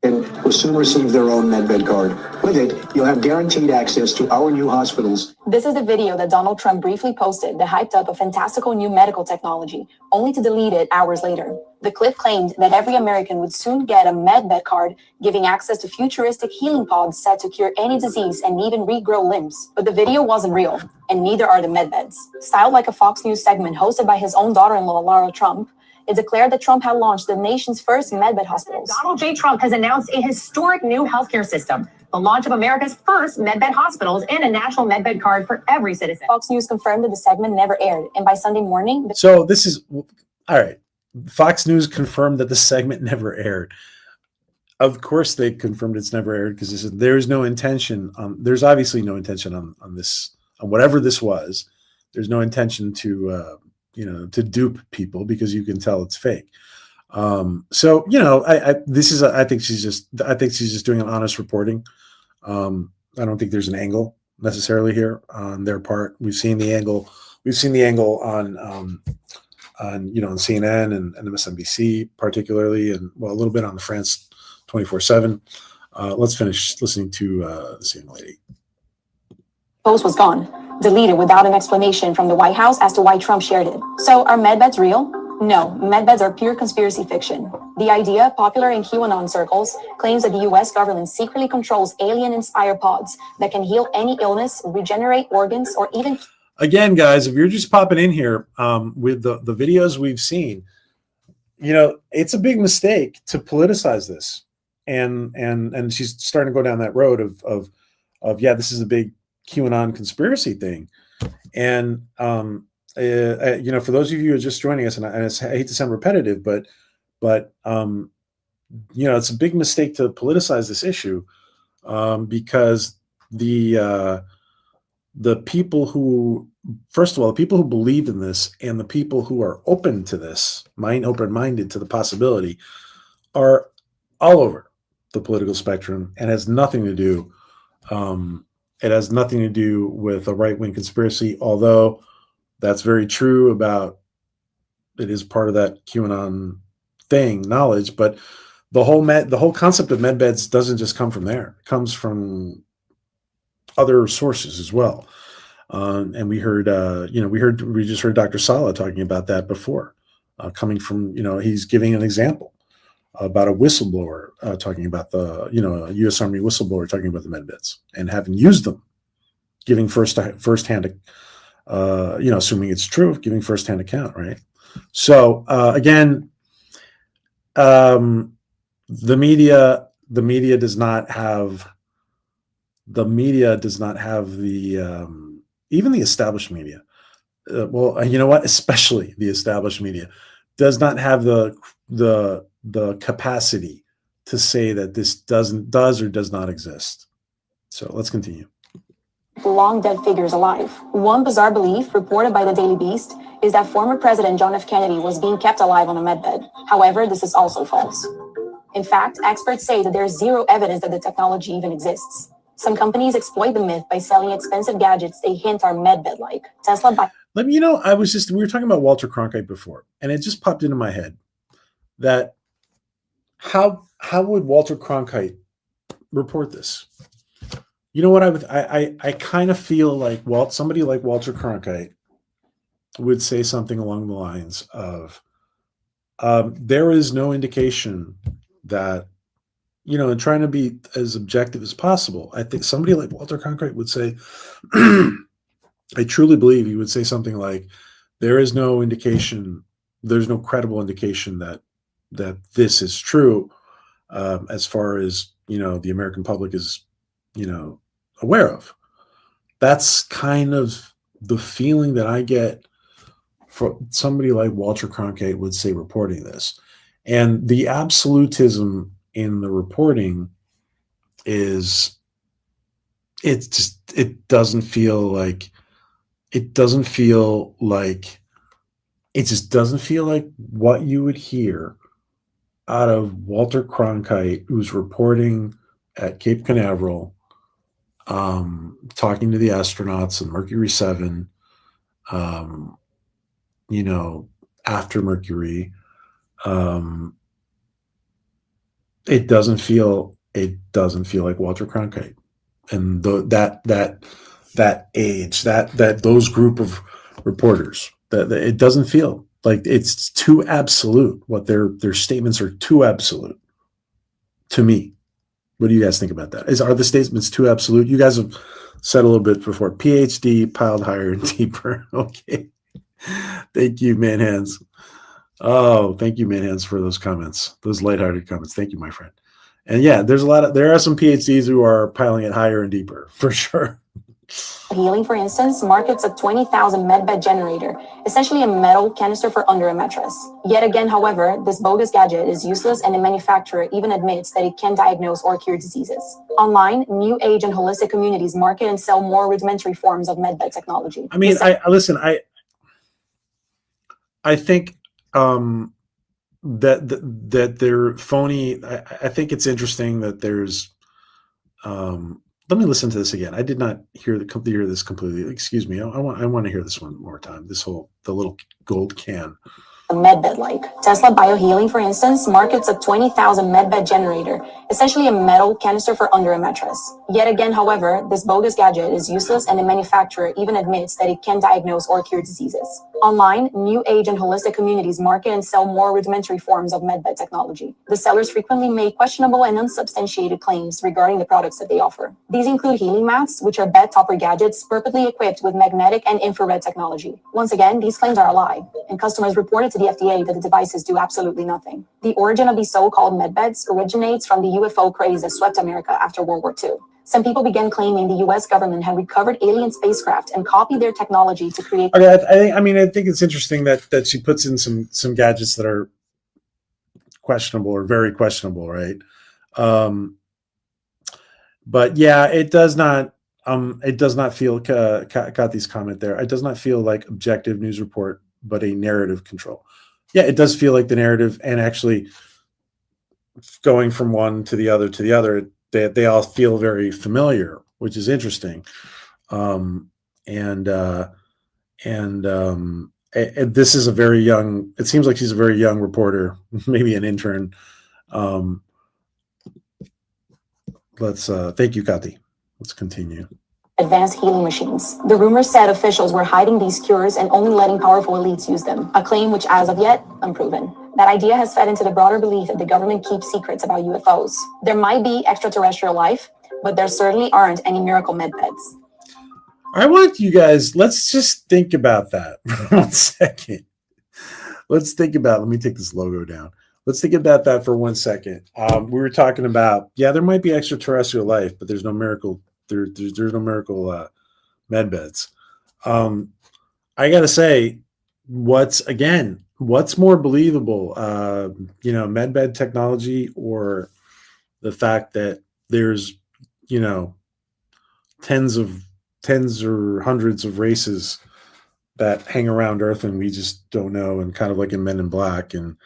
Will soon receive their own MedBed card. With it, you'll have guaranteed access to our new hospitals. This is the video that Donald Trump briefly posted that hyped up a fantastical new medical technology, only to delete it hours later. The clip claimed that every American would soon get a MedBed card, giving access to futuristic healing pods set to cure any disease and even regrow limbs. But the video wasn't real, and neither are the MedBeds. Styled like a Fox News segment hosted by his own daughter-in-law, Lara Trump, it declared that Trump had launched the nation's first MedBed hospitals. Donald J. Trump has announced a historic new healthcare system, the launch of America's first MedBed hospitals and a national MedBed card for every citizen. Fox News confirmed that the segment never aired, and by Sunday morning... So this is... All right. Fox News confirmed that the segment never aired. Of course they confirmed it's never aired because there's no intention. There's obviously no intention on this, on whatever this was. There's no intention to... to dupe people because you can tell it's fake. So, I think she's just doing an honest reporting. I don't think there's an angle necessarily here on their part. We've seen the angle on CNN and MSNBC particularly, and a little bit on the France 24/7. Let's finish listening to this young lady. Post was gone, deleted without an explanation from the White House as to why Trump shared it. So are MedBeds real? No, MedBeds are pure conspiracy fiction. The idea, popular in QAnon circles, claims that the US government secretly controls alien-inspired pods that can heal any illness, regenerate organs, or even... Again, guys, if you're just popping in here with the videos we've seen, it's a big mistake to politicize this. And she's starting to go down that road of this is a big QAnon conspiracy thing. And, for those of you who are just joining us, and I hate to sound repetitive, but it's a big mistake to politicize this issue because the people who, first of all, the people who believe in this and the people who are open to this, open-minded to the possibility, are all over the political spectrum, and has nothing to do. It has nothing to do with a right-wing conspiracy, although that's very true about it is part of that QAnon thing, knowledge. But the whole concept of MedBeds doesn't just come from there; it comes from other sources as well. And we just heard Dr. Salla talking about that before, coming from he's giving an example about a whistleblower talking about a U.S. Army whistleblower talking about the MedBeds and having used them, giving firsthand, assuming it's true, giving firsthand account, right? So again, the media does not have the even the established media well, you know what? Especially the established media does not have the capacity to say that this does or does not exist. So let's continue. Long dead figures alive. One bizarre belief reported by the Daily Beast is that former President John F. Kennedy was being kept alive on a medbed. However, this is also false. In fact, experts say that there's zero evidence that the technology even exists. Some companies exploit the myth by selling expensive gadgets they hint are medbed-like. Tesla by Let me, we were talking about Walter Cronkite before, and it just popped into my head that how would Walter Cronkite report this? You know what I kind of feel like somebody like Walter Cronkite would say something along the lines of, there is no indication that, and trying to be as objective as possible. I think somebody like Walter Cronkite would say, I truly believe he would say something like, there is no indication, there's no credible indication that this is true, as far as, the American public is, aware of. That's kind of the feeling that I get for somebody like Walter Cronkite would say reporting this. And the absolutism in the reporting it doesn't feel like what you would hear out of Walter Cronkite, who's reporting at Cape Canaveral, talking to the astronauts and Mercury 7, after Mercury. It doesn't feel like Walter Cronkite, and that age, that those group of reporters, that it doesn't feel like it's too absolute. What their statements are too absolute to me. What do you guys think about that? Are the statements too absolute? You guys have said a little bit before. PhD piled higher and deeper. Okay. Thank you, Manhands. Oh, thank you, Manhands, for those comments, those lighthearted comments. Thank you, my friend. And yeah, there are some PhDs who are piling it higher and deeper, for sure. Healing, for instance, markets a 20,000 medbed generator, essentially a metal canister for under a mattress. Yet again, however, this bogus gadget is useless, and the manufacturer even admits that it can diagnose or cure diseases. Online, New Age and holistic communities market and sell more rudimentary forms of medbed technology. I mean, I think that they're phony. I think it's interesting that there's. Let me listen to this again. I did not hear this completely. Excuse me. I want to hear this one more time. The little gold can. Medbed-like. Tesla Biohealing, for instance, markets a 20,000 medbed generator, essentially a metal canister for under a mattress. Yet again, however, this bogus gadget is useless, and the manufacturer even admits that it can diagnose or cure diseases. Online, New Age and holistic communities market and sell more rudimentary forms of medbed technology. The sellers frequently make questionable and unsubstantiated claims regarding the products that they offer. These include healing mats, which are bed topper gadgets perfectly equipped with magnetic and infrared technology. Once again, these claims are a lie, and customers reported to the FDA that the devices do absolutely nothing. The origin of these so-called medbeds originates from the UFO craze that swept America after World War II. Some people began claiming the U.S. government had recovered alien spacecraft and copied their technology to create. Okay, I think it's interesting that she puts in some gadgets that are questionable or very questionable, right? But yeah, it does not feel, Kathy's comment there, it does not feel like objective news report, but a narrative control. Yeah, it does feel like the narrative, and actually going from one to the other, they all feel very familiar, which is interesting. And this is a very young, it seems like she's a very young reporter, maybe an intern. Thank you, Kathy. Let's continue. Advanced healing machines. The rumors said officials were hiding these cures and only letting powerful elites use them, a claim which, as of yet, unproven. That idea has fed into the broader belief that the government keeps secrets about UFOs. There might be extraterrestrial life, but there certainly aren't any miracle medbeds. I want you guys, let's just think about that for 1 second. Let me take this logo down. Let's think about that for 1 second. We were talking about, there might be extraterrestrial life, but there's no miracle. There's no miracle med beds. I gotta say, what's more believable, medbed technology, or the fact that there's, tens or hundreds of races that hang around Earth and we just don't know, and kind of like in Men in Black, and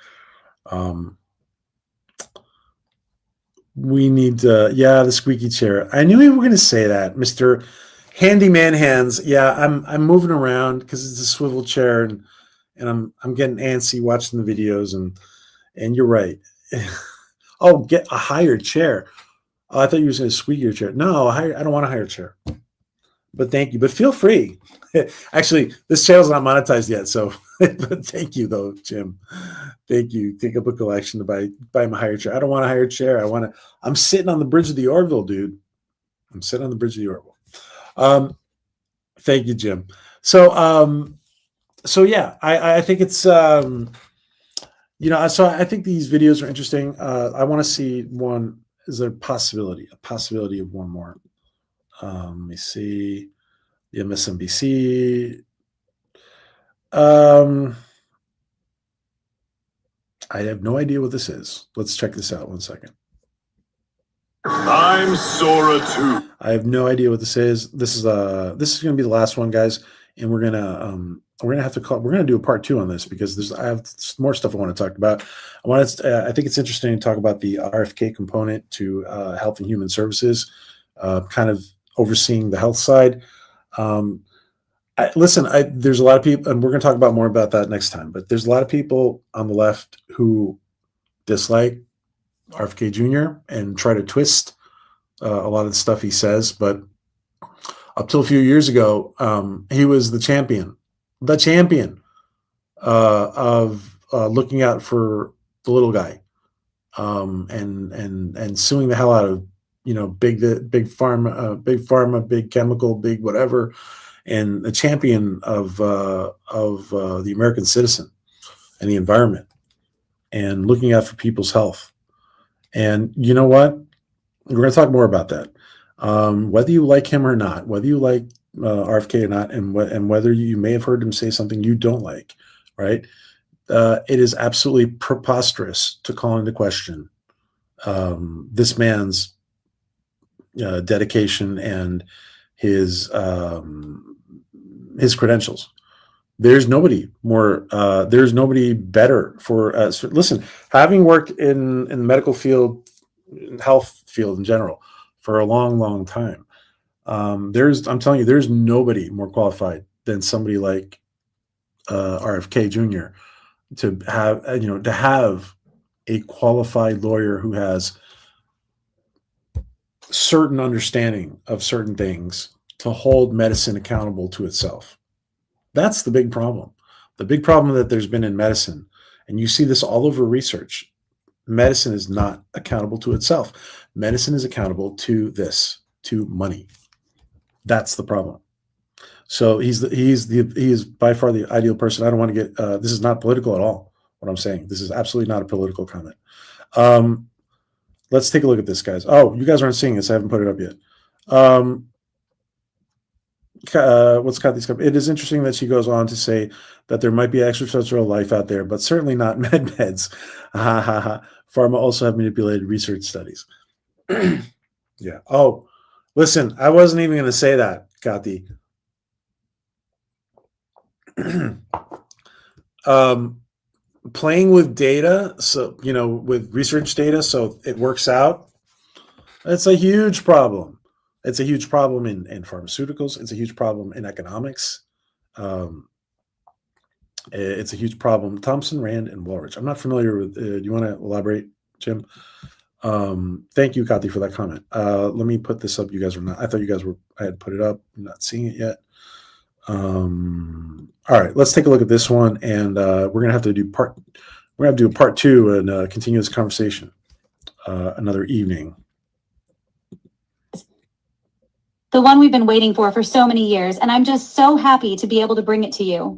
we need the squeaky chair. I knew you were going to say that, Mr. Handyman Hands. Yeah, I'm moving around because it's a swivel chair, and I'm getting antsy watching the videos, and you're right. Oh, get a higher chair. Oh, I thought you were going to squeak your chair. No, I don't want a higher chair. But thank you. But feel free. Actually, this channel's not monetized yet, so but thank you though, Jim. Thank you. Take up a collection to buy my higher chair. I don't want a higher chair. I'm sitting on the bridge of the Orville, dude. I'm sitting on the bridge of the Orville. Thank you, Jim. So yeah, I think it's so I think these videos are interesting. I want to see one. Is there a possibility of one more? Let me see. The MSNBC. I have no idea what this is. Let's check this out 1 second. I'm Sora too. I have no idea what this is. This is going to be the last one, guys, and we're gonna have to we're gonna do a part 2 on this because I have more stuff I want to talk about. I think it's interesting to talk about the RFK component to Health and Human Services, kind of overseeing the health side. There's a lot of people, and we're going to talk about more about that next time, but there's a lot of people on the left who dislike RFK Jr. and try to twist a lot of the stuff he says. But up till a few years ago, he was the champion of looking out for the little guy, and suing the hell out of big pharma, big chemical, big whatever, and a champion of the American citizen and the environment, and looking out for people's health. And you know what? We're going to talk more about that. Whether you like him or not, whether you like RFK or not, and whether you may have heard him say something you don't like, right? It is absolutely preposterous to call into question this man's dedication and his credentials. There's nobody more. There's nobody better for us. Listen, having worked in the medical field, health field in general, for a long, long time, I'm telling you, there's nobody more qualified than somebody like RFK Jr. to have a qualified lawyer who has certain understanding of certain things to hold medicine accountable to itself. That's the big problem. The big problem that there's been in medicine, and you see this all over research, medicine is not accountable to itself. Medicine is accountable to money. That's the problem. So he is by far the ideal person. I don't want to get, this is not political at all, what I'm saying. This is absolutely not a political comment. Let's take a look at this, guys. Oh, you guys aren't seeing this. I haven't put it up yet. What's got these? It is interesting that she goes on to say that there might be extraterrestrial life out there, but certainly not med beds. Pharma also have manipulated research studies. Yeah. Oh, listen, I wasn't even going to say that, Kathy. Playing with data, so with research data, so it works out. It's a huge problem. It's a huge problem in pharmaceuticals. It's a huge problem in economics. It's a huge problem. Thompson, Rand, and Woolrich. I'm not familiar with. Do you want to elaborate, Jim? Thank you, Kathy, for that comment. Let me put this up. You guys are not. I thought you guys were. I had put it up. I'm not seeing it yet. All right, let's take a look at this one, and we're gonna have to do part. We're gonna have to do a part 2 and continue this conversation another evening. The one we've been waiting for so many years, and I'm just so happy to be able to bring it to you.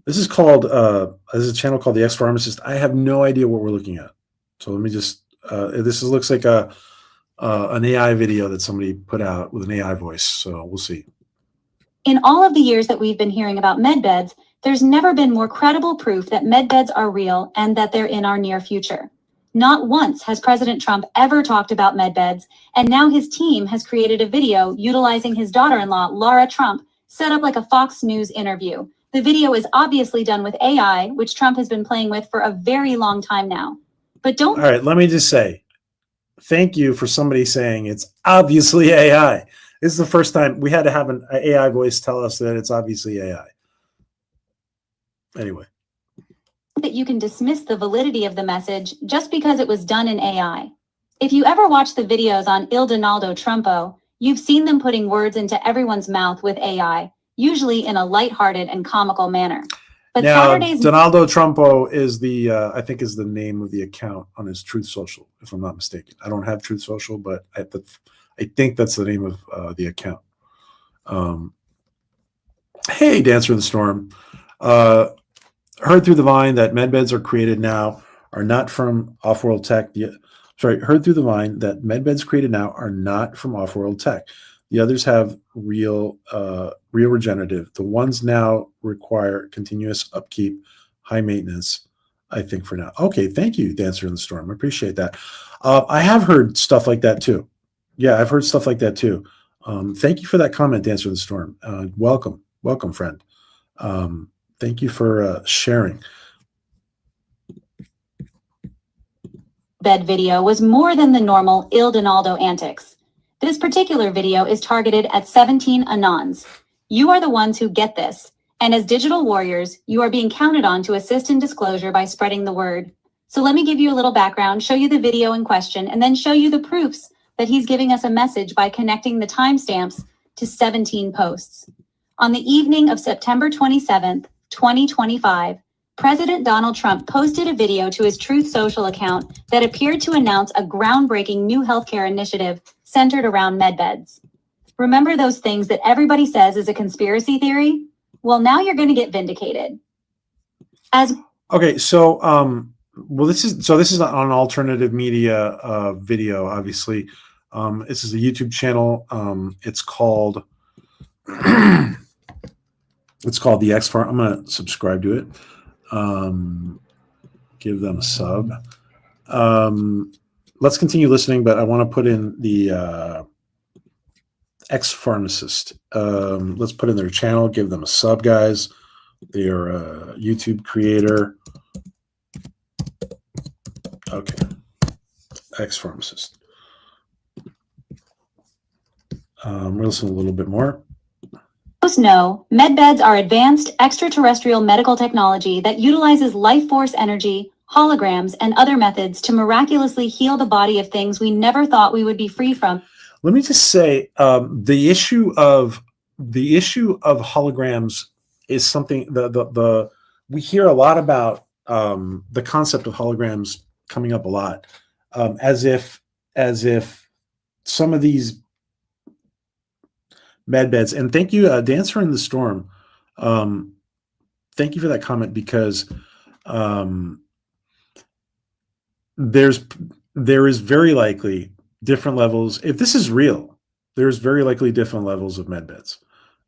This is called. There's a channel called The Ex-Pharmacist. I have no idea what we're looking at, so let me just. Looks like an AI video that somebody put out with an AI voice. So we'll see. In all of the years that we've been hearing about medbeds, there's never been more credible proof that medbeds are real and that they're in our near future. Not once has President Trump ever talked about medbeds, and now his team has created a video utilizing his daughter-in-law, Laura Trump, set up like a Fox News interview. The video is obviously done with AI, which Trump has been playing with for a very long time now. But don't... All right, let me just say, thank you for somebody saying it's obviously AI. This is the first time we had to have an AI voice tell us that it's obviously AI. Anyway. That you can dismiss the validity of the message just because it was done in AI. If you ever watch the videos on Il Donaldo Trumpo, you've seen them putting words into everyone's mouth with AI, usually in a lighthearted and comical manner. But now, Saturday's... Donaldo Trumpo is the, I think is the name of the account on his Truth Social, if I'm not mistaken. I don't have Truth Social, but I think that's the name of the account. Hey, Dancer in the Storm. Heard through the vine that medbeds are created now are not from off-world tech. Heard through the vine that medbeds created now are not from off-world tech. The others have real regenerative. The ones now require continuous upkeep, high maintenance, I think, for now. Okay, thank you, Dancer in the Storm. I appreciate that. I have heard stuff like that too. Yeah, I've heard stuff like that too. Thank you for that comment, Dancer in the Storm. Welcome, friend. Thank you for sharing. Bed video was more than the normal Il Donaldo antics. This particular video is targeted at 17 Anons. You are the ones who get this, and as digital warriors, you are being counted on to assist in disclosure by spreading the word. So let me give you a little background, show you the video in question, and then show you the proofs that he's giving us a message by connecting the timestamps to 17 posts. On the evening of September 27th, 2025, President Donald Trump posted a video to his Truth Social account that appeared to announce a groundbreaking new healthcare initiative centered around medbeds. Remember those things that everybody says is a conspiracy theory? Well, now you're going to get vindicated. Okay, so well, this is an alternative media video. Obviously, this is a YouTube channel. It's called The X Farm. I'm going to subscribe to it. Give them a sub. Let's continue listening, but I want to put in the X Pharmacist. Let's put in their channel. Give them a sub, guys. They are a YouTube creator. Okay. X Pharmacist. We'll listen a little bit more. Most know, medbeds are advanced extraterrestrial medical technology that utilizes life force energy, holograms, and other methods to miraculously heal the body of things we never thought we would be free from. Let me just say, the issue of holograms is something we hear a lot about. The concept of holograms coming up a lot, as if some of these medbeds. And thank you, Dancer in the Storm. Thank you for that comment, because there is very likely different levels. If this is real, there's very likely different levels of medbeds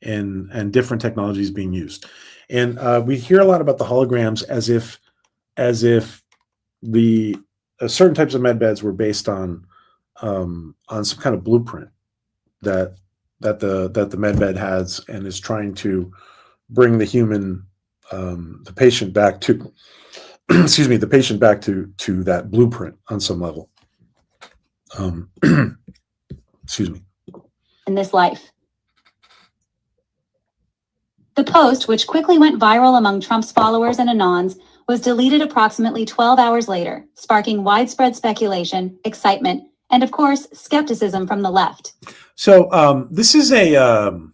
and different technologies being used. And we hear a lot about the holograms as if the certain types of medbeds were based on some kind of blueprint that the medbed has, and is trying to bring the human, the patient back to, excuse me, the patient back to that blueprint on some level. Excuse me. In this life. The post, which quickly went viral among Trump's followers and Anons, was deleted approximately 12 hours later, sparking widespread speculation, excitement, and of course, skepticism from the left. So this is and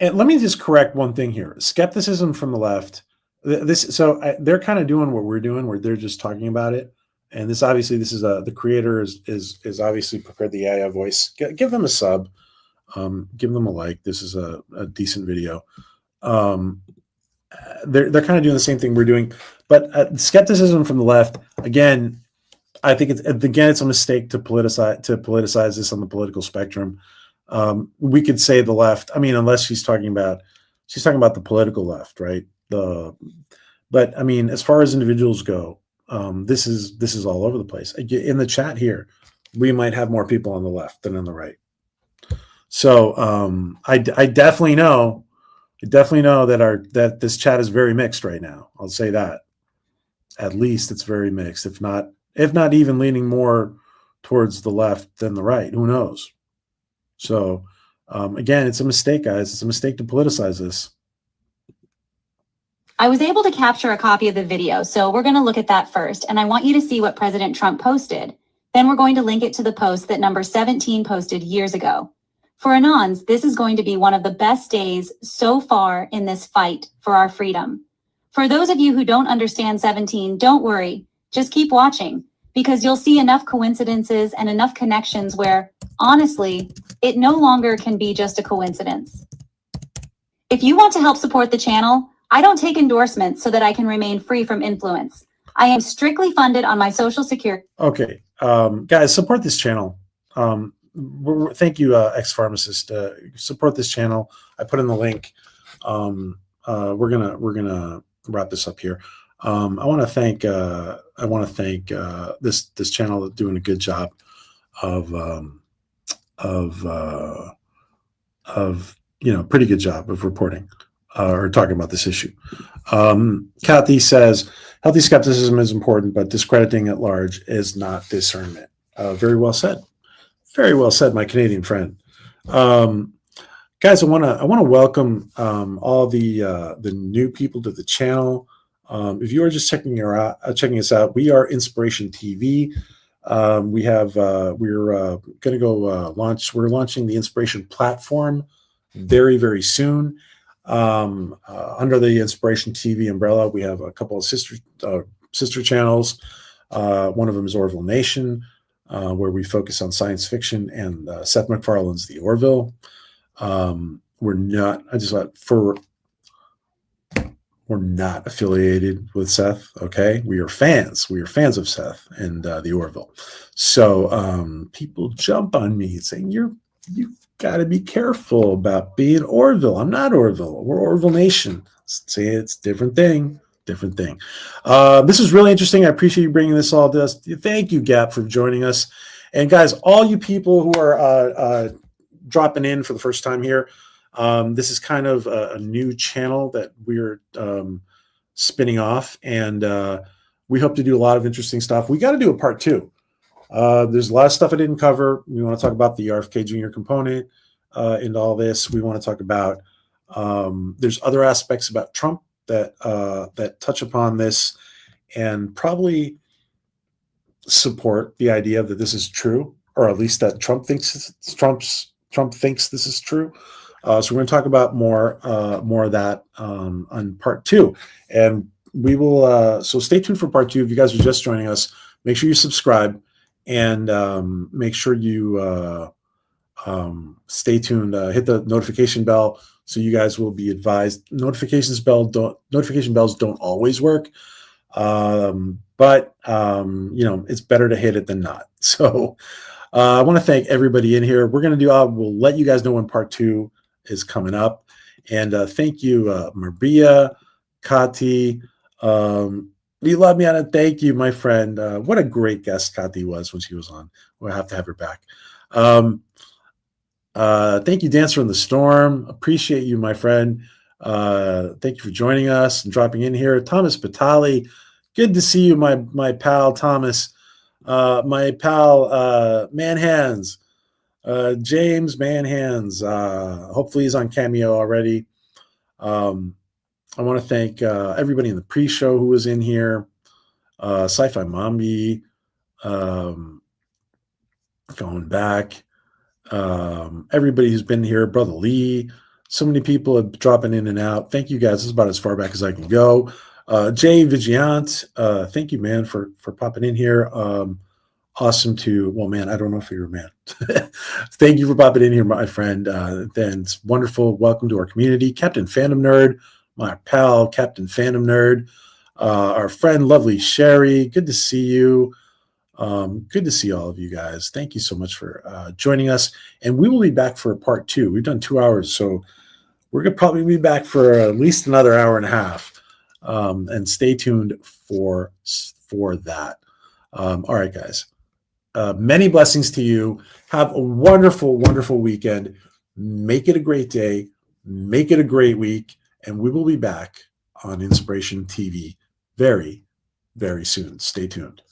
let me just correct one thing here. Skepticism from the left. They're kind of doing what we're doing, where they're just talking about it. And this is the creator is obviously prepared the AI voice. Give them a sub, give them a like. This is a decent video. They're kind of doing the same thing we're doing, but skepticism from the left, again, I think it's a mistake to politicize this on the political spectrum. We could say the left. I mean, unless she's talking about the political left, right? But I mean, as far as individuals go, this is all over the place. In the chat here, we might have more people on the left than on the right. So I definitely know that this chat is very mixed right now. I'll say that. At least it's very mixed, if not even leaning more towards the left than the right. Who knows? So again, it's a mistake, guys. It's a mistake to politicize this. I was able to capture a copy of the video, so we're going to look at that first, and I want you to see what President Trump posted. Then we're going to link it to the post that number 17 posted years ago. For Anons, this is going to be one of the best days so far in this fight for our freedom. For those of you who don't understand 17, don't worry, just keep watching, because you'll see enough coincidences and enough connections where, honestly, it no longer can be just a coincidence. If you want to help support the channel, I don't take endorsements so that I can remain free from influence. I am strictly funded on my Social Security. Okay, guys, support this channel. Thank you, ex-pharmacist. Support this channel. I put in the link. We're gonna wrap this up here. I want to thank this channel doing a good job of pretty good job of reporting or talking about this issue. Kathy says healthy skepticism is important, but discrediting at large is not discernment. Very well said. Very well said, my Canadian friend. Guys, I want to welcome all the new people to the channel. If you are just checking us out, we are Inspiration TV. We're going to go launch. We're launching the Inspiration platform very, very soon. Under the Inspiration TV umbrella, we have a couple of sister channels. One of them is Orville Nation, where we focus on science fiction and Seth MacFarlane's The Orville. We're not affiliated with Seth. Okay, we are fans. We are fans of Seth and The Orville. So people jump on me saying you got to be careful about being Orville. I'm not Orville. We're Orville Nation. Say it's different thing. Different thing. This is really interesting. I appreciate you bringing this all to us. Thank you, Gap, for joining us. And guys, all you people who are dropping in for the first time here, this is kind of a new channel that we're spinning off, and we hope to do a lot of interesting stuff. We got to do a part 2. There's a lot of stuff I didn't cover. We want to talk about the RFK Jr. component in all this. We want to talk about there's other aspects about Trump that touch upon this and probably support the idea that this is true, or at least that Trump thinks this is true. So we're going to talk about more of that on part 2, and we will. So stay tuned for part 2. If you guys are just joining us, make sure you subscribe and make sure you stay tuned. Hit the notification bell so you guys will be advised. Notification bells don't always work, but it's better to hit it than not. So I want to thank everybody in here. We're going to we'll let you guys know when part 2 is coming up. And thank you, Maria, Kati. You love me on it. Thank you, my friend. What a great guest Kati was when she was on. We'll have to have her back. Thank you, Dancer in the Storm. Appreciate you, my friend. Thank you for joining us and dropping in here. Thomas Batali, good to see you, my pal Thomas. My pal Manhands. James Manhands. Hopefully he's on Cameo already. I want to thank everybody in the pre-show who was in here. Sci-Fi Mambi. Going back. Everybody who's been here. Brother Lee. So many people are dropping in and out. Thank you guys. This is about as far back as I can go. Jay Vigilant. Thank you, man, for popping in here. Awesome to, well, man, I don't know if you're a man. Thank you for popping in here, my friend. Then it's wonderful. Welcome to our community. Captain Phantom Nerd, my pal, Captain Phantom Nerd. Our friend, lovely Sherry. Good to see you. Good to see all of you guys. Thank you so much for joining us. And we will be back for part 2. We've done 2 hours, so we're going to probably be back for at least another hour and a half. And stay tuned for that. All right, guys. Many blessings to you. Have a wonderful, wonderful weekend. Make it a great day. Make it a great week. And we will be back on Inspiration TV very, very soon. Stay tuned.